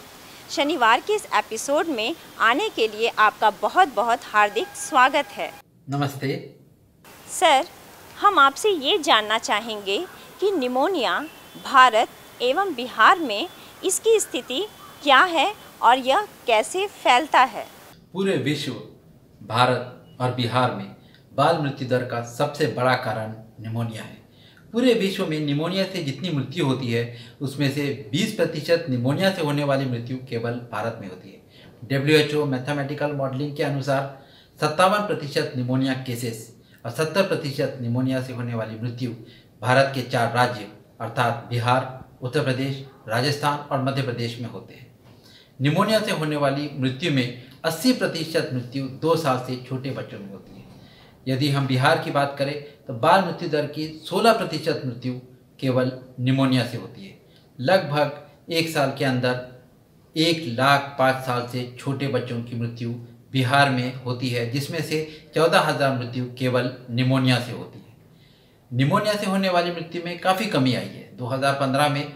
Speaker 2: शनिवार के इस एपिसोड में आने के लिए आपका बहुत बहुत हार्दिक स्वागत है।
Speaker 7: नमस्ते
Speaker 2: सर, हम आपसे ये जानना चाहेंगे कि निमोनिया भारत एवं बिहार में इसकी स्थिति क्या है और यह कैसे फैलता है?
Speaker 7: पूरे विश्व, भारत और बिहार में बाल मृत्यु दर का सबसे बड़ा कारण निमोनिया है। पूरे विश्व में निमोनिया से जितनी मृत्यु होती है उसमें से 20% निमोनिया से होने वाली मृत्यु केवल भारत में होती है। WHO मैथमेटिकल मॉडलिंग के अनुसार 57% निमोनिया केसेस और 70% निमोनिया से होने वाली मृत्यु भारत के 4 राज्य अर्थात बिहार, उत्तर प्रदेश, राजस्थान और मध्य प्रदेश में होते हैं। निमोनिया से होने वाली मृत्यु में 80% मृत्यु 2 साल से छोटे बच्चों में होती है। यदि हम बिहार की बात करें तो बाल मृत्यु दर की 16% मृत्यु केवल निमोनिया से होती है। लगभग 1 साल के अंदर 1,05,000 साल से छोटे बच्चों की मृत्यु बिहार में होती है, जिसमें से 14,000 मृत्यु केवल निमोनिया से होती है। निमोनिया से होने वाली मृत्यु में काफ़ी कमी आई है। 2015 में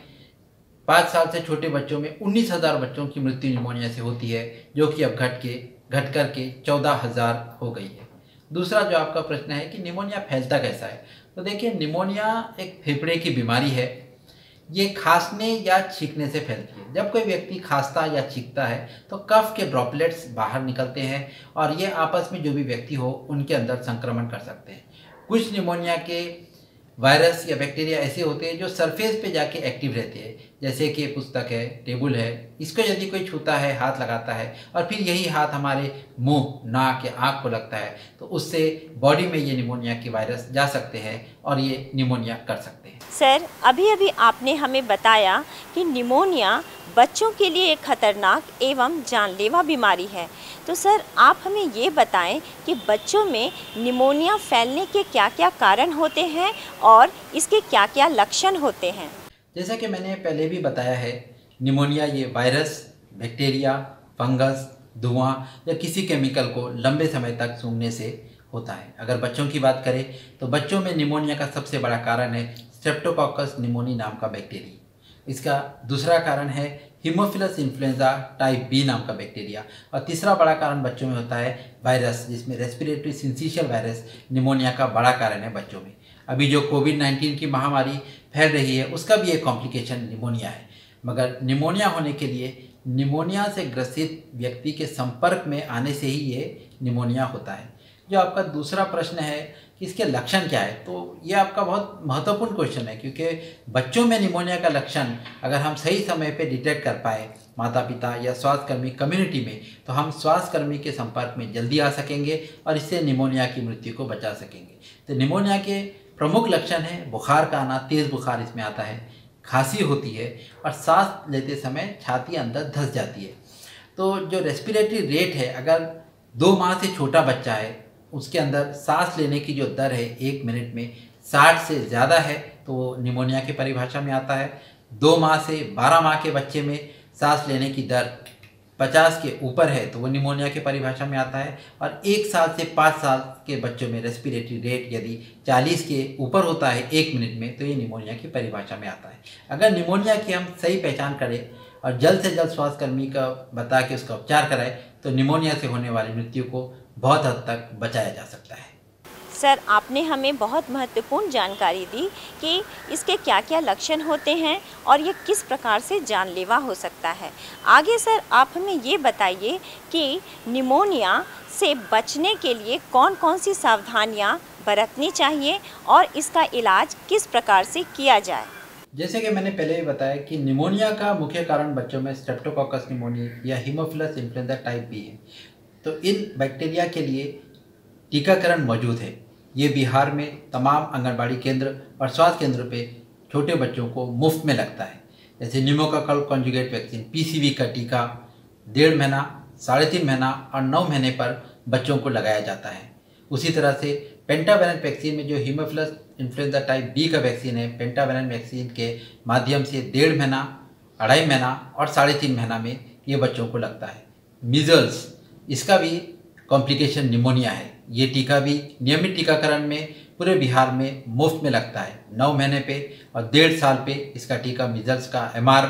Speaker 7: 5 साल से छोटे बच्चों में 19,000 बच्चों की मृत्यु निमोनिया से होती है, जो कि अब घट कर के 14,000 हो गई है। दूसरा जो आपका प्रश्न है कि निमोनिया फैलता कैसा है, तो देखिए निमोनिया एक फेफड़े की बीमारी है। ये खांसने या छींकने से फैलती है। जब कोई व्यक्ति खांसता या छींकता है तो कफ के ड्रॉपलेट्स बाहर निकलते हैं और ये आपस में जो भी व्यक्ति हो उनके अंदर संक्रमण कर सकते हैं। कुछ निमोनिया के वायरस या बैक्टीरिया ऐसे होते हैं जो सरफेस पे जाके एक्टिव रहते हैं, जैसे कि पुस्तक है, टेबल है, इसको यदि कोई छूता है, हाथ लगाता है और फिर यही हाथ हमारे मुंह, नाक या आँख को लगता है तो उससे बॉडी में ये निमोनिया के वायरस जा सकते हैं और ये निमोनिया कर सकते हैं।
Speaker 2: सर, अभी आपने हमें बताया कि निमोनिया बच्चों के लिए एक खतरनाक एवं जानलेवा बीमारी है। तो सर, आप हमें ये बताएं कि बच्चों में निमोनिया फैलने के क्या क्या कारण होते हैं और इसके क्या क्या लक्षण होते हैं।
Speaker 7: जैसा कि मैंने पहले भी बताया है, निमोनिया ये वायरस, बैक्टीरिया, फंगस, धुआं या किसी केमिकल को लंबे समय तक सूंघने से होता है। अगर बच्चों की बात करें तो बच्चों में निमोनिया का सबसे बड़ा कारण है स्ट्रेप्टोकोकस निमोनी नाम का बैक्टीरिया। इसका दूसरा कारण है हीमोफिलस इन्फ्लुएंजा टाइप बी नाम का बैक्टीरिया और तीसरा बड़ा कारण बच्चों में होता है वायरस, जिसमें रेस्पिरेटरी सिंसिशियल वायरस निमोनिया का बड़ा कारण है बच्चों में। अभी जो कोविड-19 की महामारी फैल रही है उसका भी एक कॉम्प्लिकेशन निमोनिया है। मगर निमोनिया होने के लिए निमोनिया से ग्रसित व्यक्ति के संपर्क में आने से ही ये निमोनिया होता है। जो आपका दूसरा प्रश्न है कि इसके लक्षण क्या है, तो ये आपका बहुत महत्वपूर्ण क्वेश्चन है, क्योंकि बच्चों में निमोनिया का लक्षण अगर हम सही समय पे डिटेक्ट कर पाए, माता पिता या स्वास्थ्यकर्मी कम्युनिटी में, तो हम स्वास्थ्यकर्मी के संपर्क में जल्दी आ सकेंगे और इससे निमोनिया की मृत्यु को बचा सकेंगे। तो निमोनिया के प्रमुख लक्षण है बुखार का आना, तेज़ बुखार इसमें आता है, खांसी होती है और सांस लेते समय छाती अंदर धंस जाती है। तो जो रेस्पिरेटरी रेट है, अगर 2 माह से छोटा बच्चा है उसके अंदर सांस लेने की जो दर है 1 मिनट में 60 से ज़्यादा है तो वो निमोनिया की परिभाषा में आता है। 2 माह से 12 माह के बच्चे में सांस लेने की दर 50 के ऊपर है तो वो निमोनिया की परिभाषा में आता है। और 1 साल से 5 साल के बच्चों में रेस्पिरेटरी रेट यदि 40 के ऊपर होता है 1 मिनट में तो ये निमोनिया की परिभाषा में आता है। अगर निमोनिया की हम सही पहचान करें और जल्द से जल्द स्वास्थ्यकर्मी का बता के उसका उपचार कराएं तो निमोनिया से होने वाली मृत्यु को बहुत हद तक बचाया जा सकता है।
Speaker 2: सर, आपने हमें बहुत महत्वपूर्ण जानकारी दी कि इसके क्या क्या लक्षण होते हैं और ये किस प्रकार से जानलेवा हो सकता है। आगे सर, आप हमें ये बताइए कि निमोनिया से बचने के लिए कौन कौन सी सावधानियां बरतनी चाहिए और इसका इलाज किस प्रकार से किया जाए।
Speaker 7: जैसे कि मैंने पहले भी बताया कि निमोनिया का मुख्य कारण बच्चों में स्ट्रेप्टोकोकस निमोनी या हीमोफिलस इन्फ्लुएंजा टाइप बी है। तो इन बैक्टीरिया के लिए टीकाकरण मौजूद है। ये बिहार में तमाम आंगनबाड़ी केंद्र और स्वास्थ्य केंद्र पे छोटे बच्चों को मुफ्त में लगता है। जैसे न्यूमोकोकल कॉन्जुगेट वैक्सीन पीसीवी का टीका 1.5 महीना, 3.5 महीना और 9 महीने पर बच्चों को लगाया जाता है। उसी तरह से पेंटावेलेंट वैक्सीन में जो हीमोफिलस इन्फ्लुएंजा टाइप बी का वैक्सीन है, पेंटावेलेंट वैक्सीन के माध्यम से 1.5 महीना, 2.5 महीना और 3.5 महीना में ये बच्चों को लगता है। मीजल्स, इसका भी कॉम्प्लिकेशन निमोनिया है। ये टीका भी नियमित टीकाकरण में पूरे बिहार में मुफ्त में लगता है। 9 महीने पे और 1.5 साल पे इसका टीका मीजल्स का MR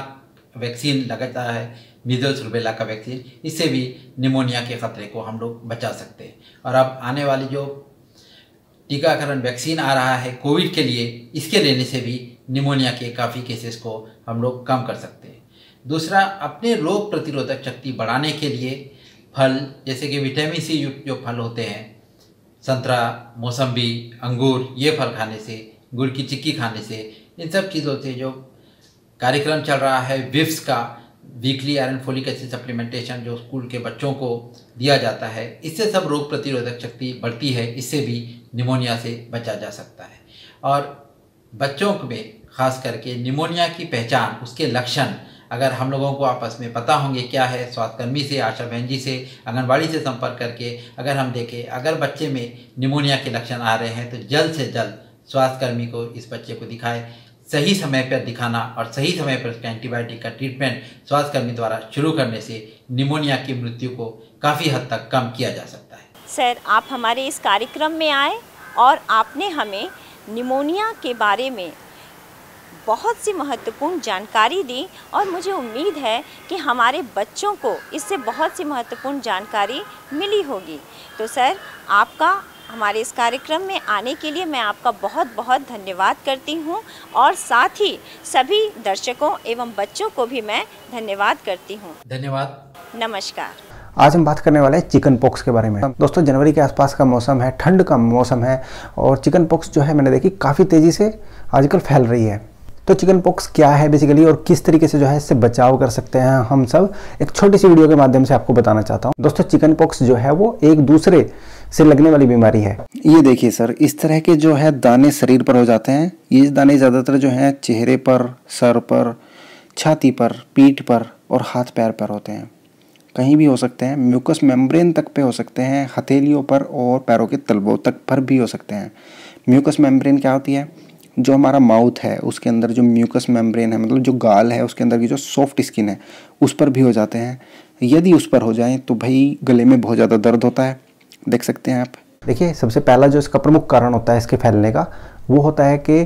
Speaker 7: वैक्सीन लगाता है, मीजल्स रुबेला का वैक्सीन। इससे भी निमोनिया के ख़तरे को हम लोग बचा सकते हैं। और अब आने वाली जो टीकाकरण वैक्सीन आ रहा है कोविड के लिए, इसके लेने से भी निमोनिया के काफ़ी केसेस को हम लोग कम कर सकते हैं। दूसरा, अपने रोग प्रतिरोधक शक्ति बढ़ाने के लिए फल जैसे कि विटामिन सी युक्त जो फल होते हैं, संतरा, मौसम्बी, अंगूर, ये फल खाने से, गुड़ की चिक्की खाने से, इन सब चीज़ों से जो कार्यक्रम चल रहा है विप्स का, weekly iron folic acid supplementation जो स्कूल के बच्चों को दिया जाता है, इससे सब रोग प्रतिरोधक शक्ति बढ़ती है। इससे भी निमोनिया से बचा जा सकता है। और बच्चों में खास करके निमोनिया की पहचान, उसके लक्षण अगर हम लोगों को आपस में पता होंगे क्या है, स्वास्थ्यकर्मी से, आशा बहन जी से, आंगनबाड़ी से संपर्क करके अगर हम देखें, अगर बच्चे में निमोनिया के लक्षण आ रहे हैं तो जल्द से जल्द स्वास्थ्यकर्मी को इस बच्चे को दिखाएं। सही समय पर दिखाना और सही समय पर उसका एंटीबायोटिक का ट्रीटमेंट स्वास्थ्यकर्मी द्वारा शुरू करने से निमोनिया की मृत्यु को काफ़ी हद तक कम किया जा सकता है।
Speaker 2: सर, आप हमारे इस कार्यक्रम में आए और आपने हमें निमोनिया के बारे में बहुत सी महत्वपूर्ण जानकारी दी और मुझे उम्मीद है कि हमारे बच्चों को इससे बहुत सी महत्वपूर्ण जानकारी मिली होगी। तो सर, आपका हमारे इस कार्यक्रम में आने के लिए मैं आपका बहुत बहुत धन्यवाद करती हूं और साथ ही सभी दर्शकों एवं बच्चों को भी मैं धन्यवाद करती हूं।
Speaker 7: धन्यवाद।
Speaker 2: नमस्कार।
Speaker 8: आज हम बात करने वाले हैं चिकन पॉक्स के बारे में। दोस्तों, जनवरी के आसपास का मौसम है, ठंड का मौसम है और चिकन पॉक्स जो है मैंने देखी काफ़ी तेज़ी से आजकल फैल रही है। तो चिकन पॉक्स क्या है बेसिकली और किस तरीके से जो है इससे बचाव कर सकते हैं हम सब, एक छोटी सी वीडियो के माध्यम से आपको बताना चाहता हूं। दोस्तों, चिकन पॉक्स जो है वो एक दूसरे से लगने वाली बीमारी है। ये देखिए सर, इस तरह के जो है दाने शरीर पर हो जाते हैं। ये दाने ज़्यादातर जो है चेहरे पर, सर पर, छाती पर, पीठ पर और हाथ पैर पर होते हैं। कहीं भी हो सकते हैं, म्यूकस मेम्ब्रेन तक पे हो सकते हैं, हथेलियों पर और पैरों के तलवों तक पर भी हो सकते हैं। म्यूकस मेम्ब्रेन क्या होती है? जो हमारा माउथ है उसके अंदर जो म्यूकस मेम्ब्रेन है, मतलब जो गाल है उसके अंदर की जो सॉफ्ट स्किन है उस पर भी हो जाते हैं। यदि उस पर हो जाए तो भाई गले में बहुत ज़्यादा दर्द होता है, देख सकते हैं आप। देखिए, सबसे पहला जो इसका प्रमुख कारण होता है इसके फैलने का, वो होता है कि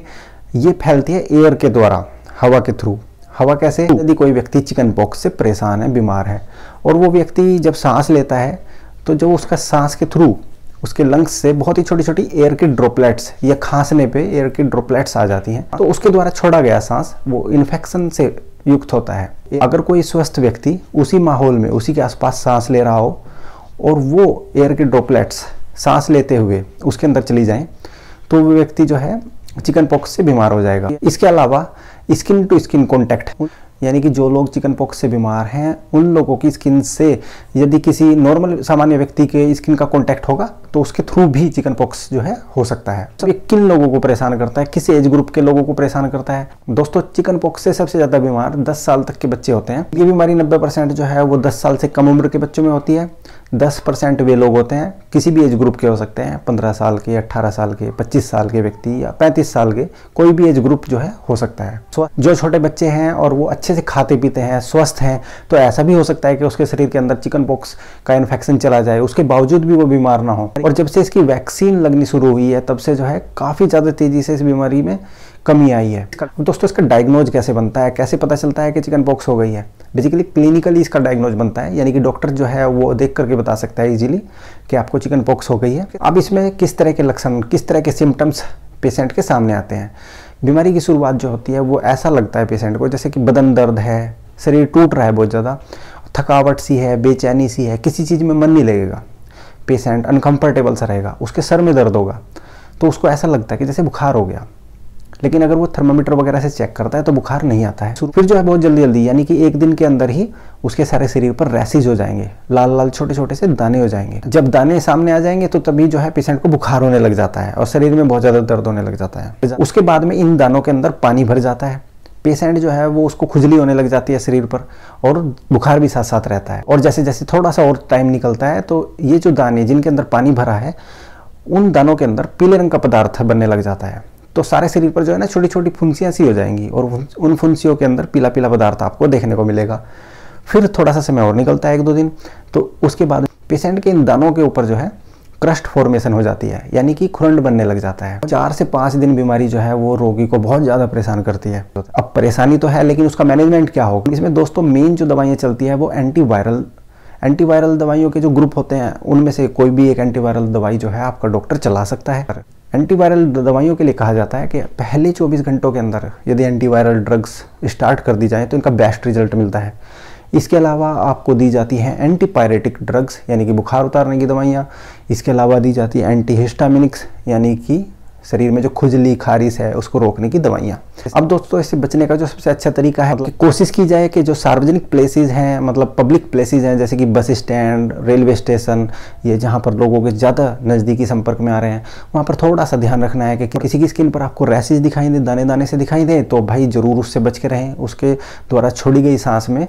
Speaker 8: ये फैलती है एयर के द्वारा, हवा के थ्रू। हवा कैसे? यदि कोई व्यक्ति चिकन पॉक्स से परेशान है, बीमार है और वो व्यक्ति जब सांस लेता है तो जो उसका सांस के थ्रू उसके लंग्स से बहुत ही छोटी छोटी एयर की ड्रॉपलेट्स या खांसने पे एयर की ड्रॉपलेट्स आ जाती हैं, तो उसके द्वारा छोड़ा गया सांस वो इन्फेक्शन से युक्त होता है। अगर कोई स्वस्थ व्यक्ति उसी माहौल में, उसी के आसपास सांस ले रहा हो और वो एयर की ड्रॉपलेट्स सांस लेते हुए उसके अंदर चली जाएं, तो वो व्यक्ति जो है चिकन पॉक्स से बीमार हो जाएगा। इसके अलावा स्किन टू स्किन कॉन्टैक्ट, यानी कि जो लोग चिकन पॉक्स से बीमार हैं उन लोगों की स्किन से यदि किसी नॉर्मल सामान्य व्यक्ति के स्किन का कांटेक्ट होगा तो उसके थ्रू भी चिकन पॉक्स जो है हो सकता है। तो ये किन लोगों को परेशान करता है, किस एज ग्रुप के लोगों को परेशान करता है? दोस्तों, चिकन पॉक्स से सबसे ज़्यादा बीमार 10 साल तक के बच्चे होते हैं। ये बीमारी 90% जो है वो 10 साल से कम उम्र के बच्चों में होती है। 10% वे लोग होते हैं, किसी भी एज ग्रुप के हो सकते हैं, 15 साल के, 18 साल के, 25 साल के व्यक्ति या 35 साल के, कोई भी एज ग्रुप जो है हो सकता है। जो छोटे बच्चे हैं और वो अच्छे से खाते पीते हैं, स्वस्थ हैं, तो ऐसा भी हो सकता है कि उसके शरीर के अंदर चिकन पॉक्स का इन्फेक्शन चला जाए, उसके बावजूद भी वो बीमार ना हो। और जब से इसकी वैक्सीन लगनी शुरू हुई है तब से जो है काफ़ी ज़्यादा तेज़ी से इस बीमारी में कमी आई है। दोस्तों, इसका डायग्नोज कैसे बनता है, कैसे पता चलता है कि चिकन पॉक्स हो गई है? बेसिकली क्लिनिकली इसका डायग्नोज बनता है, यानी कि डॉक्टर जो है वो देख करके बता सकता है इजीली कि आपको चिकन पॉक्स हो गई है। अब इसमें किस तरह के लक्षण, किस तरह के सिम्टम्स पेशेंट के सामने आते हैं? बीमारी की शुरुआत जो होती है वो ऐसा लगता है पेशेंट को जैसे कि बदन दर्द है, शरीर टूट रहा है बहुत ज़्यादा, थकावट सी है, बेचैनी सी है, किसी चीज़ में मन नहीं लगेगा, पेशेंट अनकंफर्टेबल सा रहेगा, उसके सर में दर्द होगा, तो उसको ऐसा लगता है कि जैसे बुखार हो गया। लेकिन अगर वो थर्मामीटर वगैरह से चेक करता है तो बुखार नहीं आता है। फिर जो है बहुत जल्दी जल्दी, यानी कि एक दिन के अंदर ही उसके सारे शरीर पर रैशेज हो जाएंगे, लाल लाल छोटे छोटे से दाने हो जाएंगे। जब दाने सामने आ जाएंगे तो तभी जो है पेशेंट को बुखार होने लग जाता है और शरीर में बहुत ज़्यादा दर्द होने लग जाता है। उसके बाद में इन दानों के अंदर पानी भर जाता है, पेशेंट जो है वो उसको खुजली होने लग जाती है शरीर पर और बुखार भी साथ साथ रहता है। और जैसे जैसे थोड़ा सा और टाइम निकलता है तो ये जो दाने जिनके अंदर पानी भरा है उन दानों के अंदर पीले रंग का पदार्थ बनने लग जाता है। तो सारे शरीर पर जो है ना छोटी छोटी फुंसियाँ सी हो जाएंगी और उन फुंसियों के अंदर पीला पीला पदार्थ आपको देखने को मिलेगा। फिर थोड़ा सा समय और निकलता है 1-2 दिन, तो उसके बाद पेशेंट के इन दानों के ऊपर जो है क्रस्ट फॉर्मेशन हो जाती है, यानी कि खुरंड बनने लग जाता है। 4 से 5 दिन बीमारी जो है वो रोगी को बहुत ज़्यादा परेशान करती है। अब परेशानी तो है, लेकिन उसका मैनेजमेंट क्या होगा? इसमें दोस्तों मेन जो दवाइयाँ चलती है वो एंटीवायरल दवाइयों के जो ग्रुप होते हैं उनमें से कोई भी एक एंटीवायरल दवाई जो है आपका डॉक्टर चला सकता है। एंटीवायरल दवाइयों के लिए कहा जाता है कि पहले 24 घंटों के अंदर यदि एंटीवायरल ड्रग्स स्टार्ट कर दी जाए तो इनका बेस्ट रिजल्ट मिलता है। इसके अलावा आपको दी जाती हैं एंटीपायरेटिक ड्रग्स, यानी कि बुखार उतारने की दवाइयाँ। इसके अलावा दी जाती है एंटीहिस्टामिनिक्स, यानी कि शरीर में जो खुजली खारिश है उसको रोकने की दवाइयाँ। अब दोस्तों इससे बचने का जो सबसे अच्छा तरीका है, मतलब कोशिश की जाए कि जो सार्वजनिक प्लेसेस हैं, मतलब पब्लिक प्लेसेस हैं, जैसे कि बस स्टैंड, रेलवे स्टेशन, ये जहाँ पर लोगों के ज़्यादा नज़दीकी संपर्क में आ रहे हैं, वहाँ पर थोड़ा सा ध्यान रखना है कि किसी की स्किन पर आपको रैशेज दिखाई दे, दाने दाने से दिखाई दे, तो भाई ज़रूर उससे बच के रहें। उसके द्वारा छोड़ी गई सांस में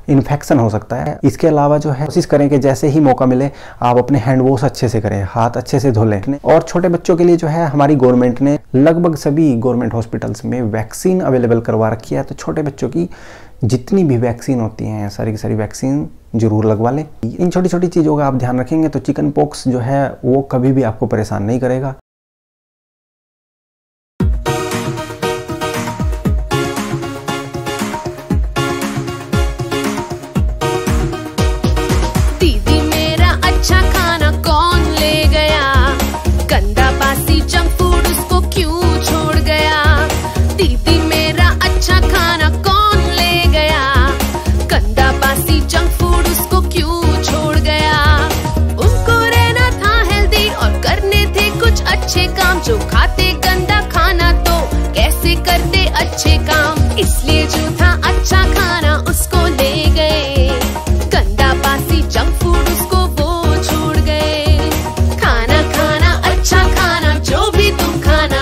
Speaker 8: इन्फेक्शन हो सकता है। इसके अलावा जो है कोशिश करें कि जैसे ही मौका मिले आप अपने हैंड वॉश अच्छे से करें, हाथ अच्छे से धो लें। और छोटे बच्चों के लिए जो है हमारी गवर्नमेंट ने लगभग सभी गवर्नमेंट हॉस्पिटल्स में वैक्सीन अवेलेबल करवा रखी है, तो छोटे बच्चों की जितनी भी वैक्सीन होती हैं सारी की सारी वैक्सीन जरूर लगवा लें। इन छोटी छोटी चीज़ों का आप ध्यान रखेंगे तो चिकन पॉक्स जो है वो कभी भी आपको परेशान नहीं करेगा।
Speaker 9: जो खाते गंदा खाना तो कैसे करते अच्छे काम, इसलिए जो था अच्छा खाना उसको ले गए, गंदा बासी जंक फूड उसको वो छोड़ गए। खाना खाना अच्छा खाना जो भी तुम खाना,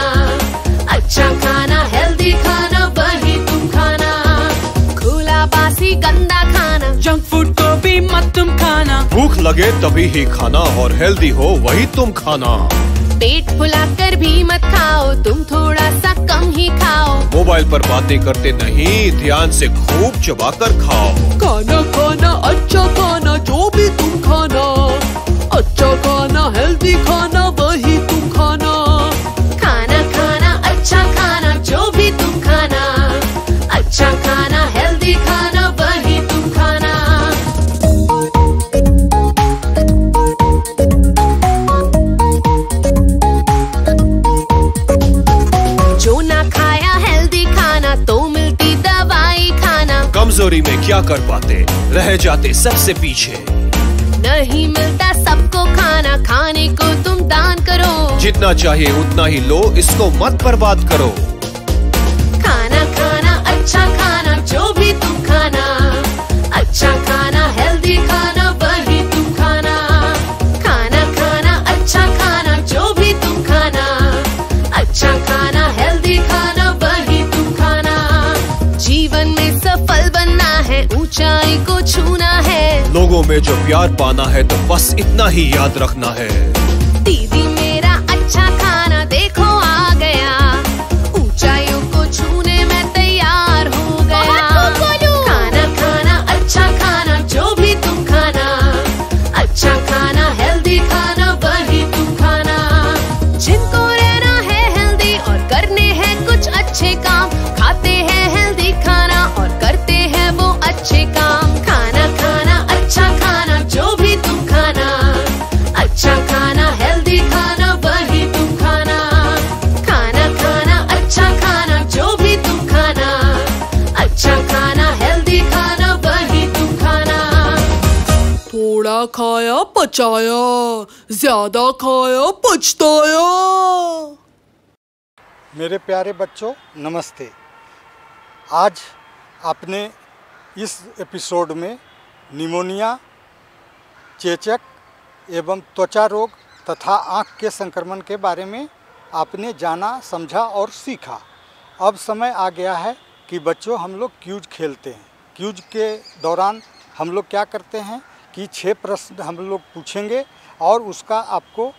Speaker 9: अच्छा खाना हेल्दी खाना वही तुम खाना, खुला बासी गंदा खाना
Speaker 10: जंक फूड को भी मत तुम खाना।
Speaker 11: भूख लगे तभी ही खाना और हेल्दी हो वही तुम खाना।
Speaker 9: पेट फुलाकर भी मत खाओ, तुम थोड़ा सा कम ही खाओ।
Speaker 11: मोबाइल पर बातें करते नहीं, ध्यान से खूब चबाकर खाओ।
Speaker 10: खाना खाना अच्छा खाना जो भी तुम खाना, अच्छा खाना हेल्दी खाना वही तुम खाना।
Speaker 9: खाना खाना अच्छा खाना जो भी तुम खाना, अच्छा खाना हेल्दी खाना वही तुम खाना। जो ना खाया हेल्दी खाना तो मिलती दवाई खाना।
Speaker 11: कमजोरी में क्या कर पाते, रह जाते सबसे पीछे।
Speaker 9: नहीं मिलता सबको खाना, खाने को तुम दान करो।
Speaker 11: जितना चाहिए उतना ही लो, इसको मत बर्बाद करो।
Speaker 9: खाना खाना अच्छा खाना जो भी तुम खाना, अच्छा खाना हेल्दी खाना वही तुम खाना। खाना खाना अच्छा खाना जो भी तुम खाना, अच्छा खाना हेल्दी खाना वही तुम खाना। जीवन में सफल बनना है, ऊंचाई को छूना है,
Speaker 11: लोगों में जो प्यार पाना है तो बस इतना ही याद रखना है।
Speaker 9: दीदी मेरा अच्छा खाना देखो आ गया, ऊंचाइयों को छूने में तैयार हो गया। खाना खाना अच्छा खाना जो भी तुम खाना, अच्छा खाना हेल्दी खाना वही तुम खाना। जिनको रहना है हेल्दी और करने हैं कुछ अच्छे काम, खाते हैं हेल्दी खाना और करते हैं वो अच्छे काम। खाना खाना अच्छा खाना जो भी तुम खाना, अच्छा खाना हेल्दी खाना वही तुम खाना। खाना खाना अच्छा खाना जो भी तुम खाना, अच्छा खाना हेल्दी खाना वही तुम खाना।
Speaker 10: थोड़ा खाया पचाया, ज्यादा खाया पछताया।
Speaker 12: मेरे प्यारे बच्चों नमस्ते। आज आपने इस एपिसोड में निमोनिया, चेचक एवं त्वचा रोग तथा आँख के संक्रमण के बारे में आपने जाना, समझा और सीखा। अब समय आ गया है कि बच्चों हम लोग क्यूज खेलते हैं। क्यूज के दौरान हम लोग क्या करते हैं कि 6 प्रश्न हम लोग पूछेंगे और उसका आपको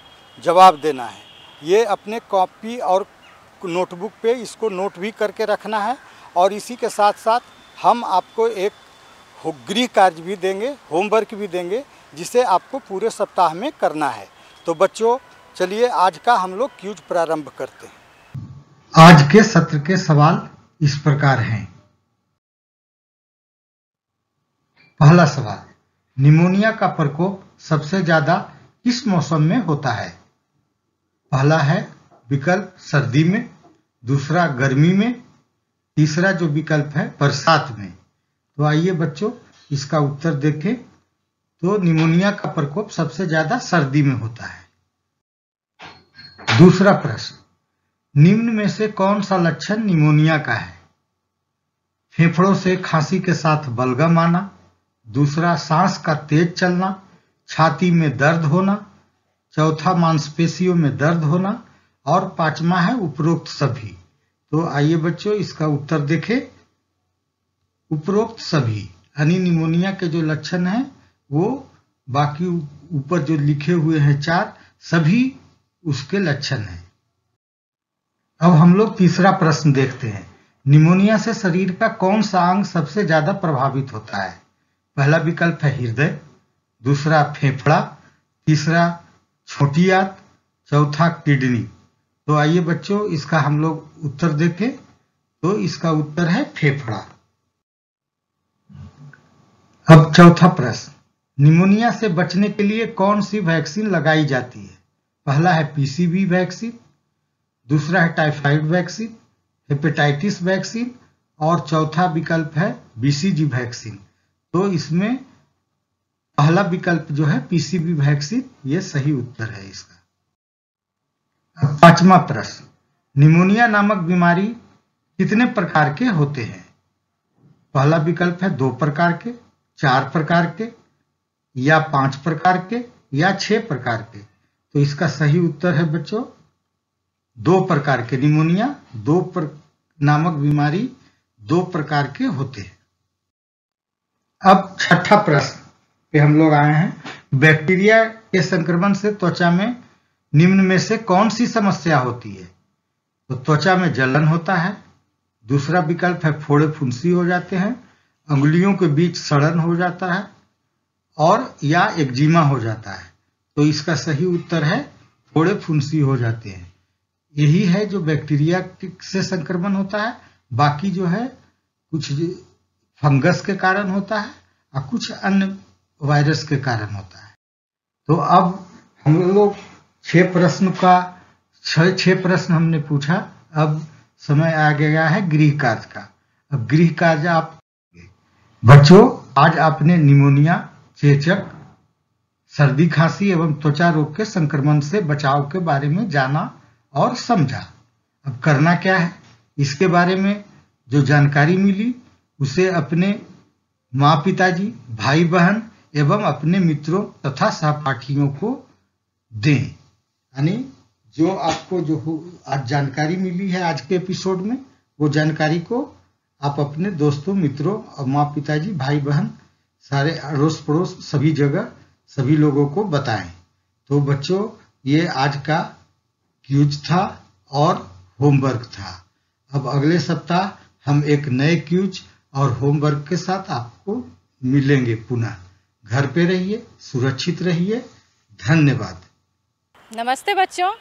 Speaker 12: जवाब देना है। ये अपने कॉपी और नोटबुक पे इसको नोट भी करके रखना है और इसी के साथ साथ हम आपको एक गृह कार्य भी देंगे, होमवर्क भी देंगे, जिसे आपको पूरे सप्ताह में करना है। तो बच्चों चलिए आज का हम लोग क्यूज प्रारंभ करते हैं। आज के सत्र के सवाल इस प्रकार हैं। पहला सवाल, निमोनिया का प्रकोप सबसे ज्यादा किस मौसम में होता है? पहला है विकल्प सर्दी में, दूसरा गर्मी में, तीसरा जो विकल्प है बरसात में। तो आइए बच्चों इसका उत्तर देखें। तो निमोनिया का प्रकोप सबसे ज्यादा सर्दी में होता है। दूसरा प्रश्न, निम्न में से कौन सा लक्षण निमोनिया का है? फेफड़ों से खांसी के साथ बलगम आना, दूसरा सांस का तेज चलना, छाती में दर्द होना, चौथा मांसपेशियों में दर्द होना और पांचवा है उपरोक्त सभी। तो आइए बच्चों इसका उत्तर देखें। उपरोक्त सभी यानी निमोनिया के जो लक्षण हैं वो बाकी ऊपर जो लिखे हुए हैं 4 सभी उसके लक्षण हैं। अब हम लोग तीसरा प्रश्न देखते हैं। निमोनिया से शरीर का कौन सा अंग सबसे ज्यादा प्रभावित होता है? पहला विकल्प है हृदय, दूसरा फेफड़ा, तीसरा छोटी आंत, चौथा किडनी। तो आइए बच्चों इसका हम लोग उत्तर देखें। तो इसका उत्तर है फेफड़ा। अब चौथा प्रश्न, निमोनिया से बचने के लिए कौन सी वैक्सीन लगाई जाती है? पहला है पीसीवी वैक्सीन, दूसरा है टाइफाइड वैक्सीन, हेपेटाइटिस वैक्सीन और चौथा विकल्प है बीसीजी वैक्सीन। तो इसमें पहला विकल्प जो है पीसीवी वैक्सीन ये सही उत्तर है इसका। अब पांचवा प्रश्न, निमोनिया नामक बीमारी कितने प्रकार के होते हैं? पहला विकल्प है 2 प्रकार के, 4 प्रकार के या 5 प्रकार के या 6 प्रकार के। तो इसका सही उत्तर है बच्चों 2 प्रकार के। निमोनिया नामक बीमारी 2 प्रकार के होते हैं। अब छठा प्रश्न पे हम लोग आए हैं। बैक्टीरिया के संक्रमण से त्वचा में निम्न में से कौन सी समस्या होती है? तो त्वचा में जलन होता है, दूसरा विकल्प है फोड़े फुंसी हो जाते हैं, अंगुलियों के बीच सड़न हो जाता है और या एक्जिमा हो जाता है। तो इसका सही उत्तर है फोड़े फुंसी हो जाते हैं। यही है जो बैक्टीरिया से संक्रमण होता है। बाकी जो है कुछ फंगस के कारण होता है और कुछ अन्य वायरस के कारण होता है। तो अब हम लोग 6 प्रश्न हमने पूछा। अब समय आ गया है गृह कार्य का। अब गृह कार्य आप बच्चों आज आपने निमोनिया, चेचक, सर्दी खांसी एवं त्वचा रोग के संक्रमण से बचाव के बारे में जाना और समझा। अब करना क्या है, इसके बारे में जो जानकारी मिली उसे अपने माँ पिताजी, भाई बहन एवं अपने मित्रों तथा सहपाठियों को दें। यानी जो आपको जो आज जानकारी मिली है आज के एपिसोड में, वो जानकारी को आप अपने दोस्तों, मित्रों और माँ पिताजी, भाई बहन, सारे अड़ोस पड़ोस सभी जगह सभी लोगों को बताएं। तो बच्चों ये आज का क्यूज था और होमवर्क था। अब अगले सप्ताह हम एक नए क्यूज और होमवर्क के साथ आपको मिलेंगे पुनः। घर पे रहिए, सुरक्षित रहिए। धन्यवाद।
Speaker 1: नमस्ते बच्चों,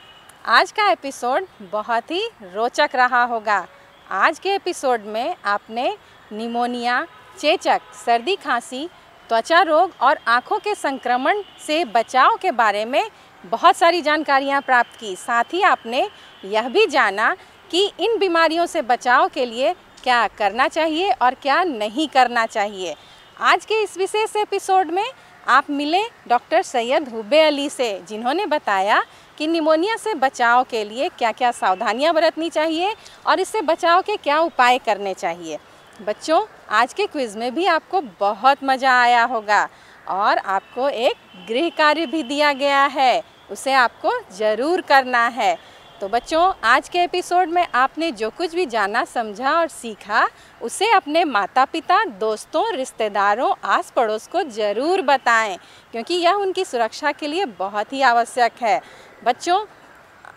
Speaker 1: आज का एपिसोड बहुत ही रोचक रहा होगा। आज के एपिसोड में आपने निमोनिया, चेचक, सर्दी खांसी, त्वचा रोग और आँखों के संक्रमण से बचाव के बारे में बहुत सारी जानकारियाँ प्राप्त की। साथ ही आपने यह भी जाना कि इन बीमारियों से बचाव के लिए क्या करना चाहिए और क्या नहीं करना चाहिए। आज के इस विशेष एपिसोड में आप मिले डॉक्टर सैयद हुब्बे अली से, जिन्होंने बताया कि निमोनिया से बचाव के लिए क्या क्या सावधानियां बरतनी चाहिए और इससे बचाव के क्या उपाय करने चाहिए। बच्चों आज के क्विज़ में भी आपको बहुत मज़ा आया होगा और आपको एक गृह कार्य भी दिया गया है, उसे आपको ज़रूर करना है। तो बच्चों आज के एपिसोड में आपने जो कुछ भी जाना, समझा और सीखा उसे अपने माता पिता, दोस्तों, रिश्तेदारों, आस पड़ोस को ज़रूर बताएं, क्योंकि यह उनकी सुरक्षा के लिए बहुत ही आवश्यक है। बच्चों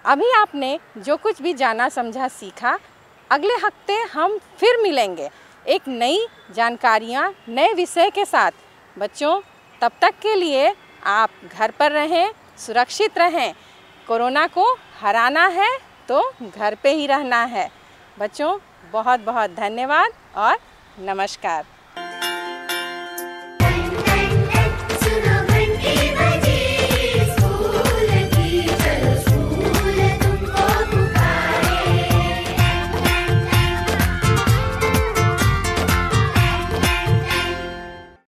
Speaker 1: अभी आपने जो कुछ भी जाना, समझा, सीखा, अगले हफ्ते हम फिर मिलेंगे एक नई जानकारियाँ, नए विषय के साथ। बच्चों तब तक के लिए आप घर पर रहें, सुरक्षित रहें। कोरोना को हराना है तो घर पे ही रहना है। बच्चों बहुत बहुत धन्यवाद और नमस्कार।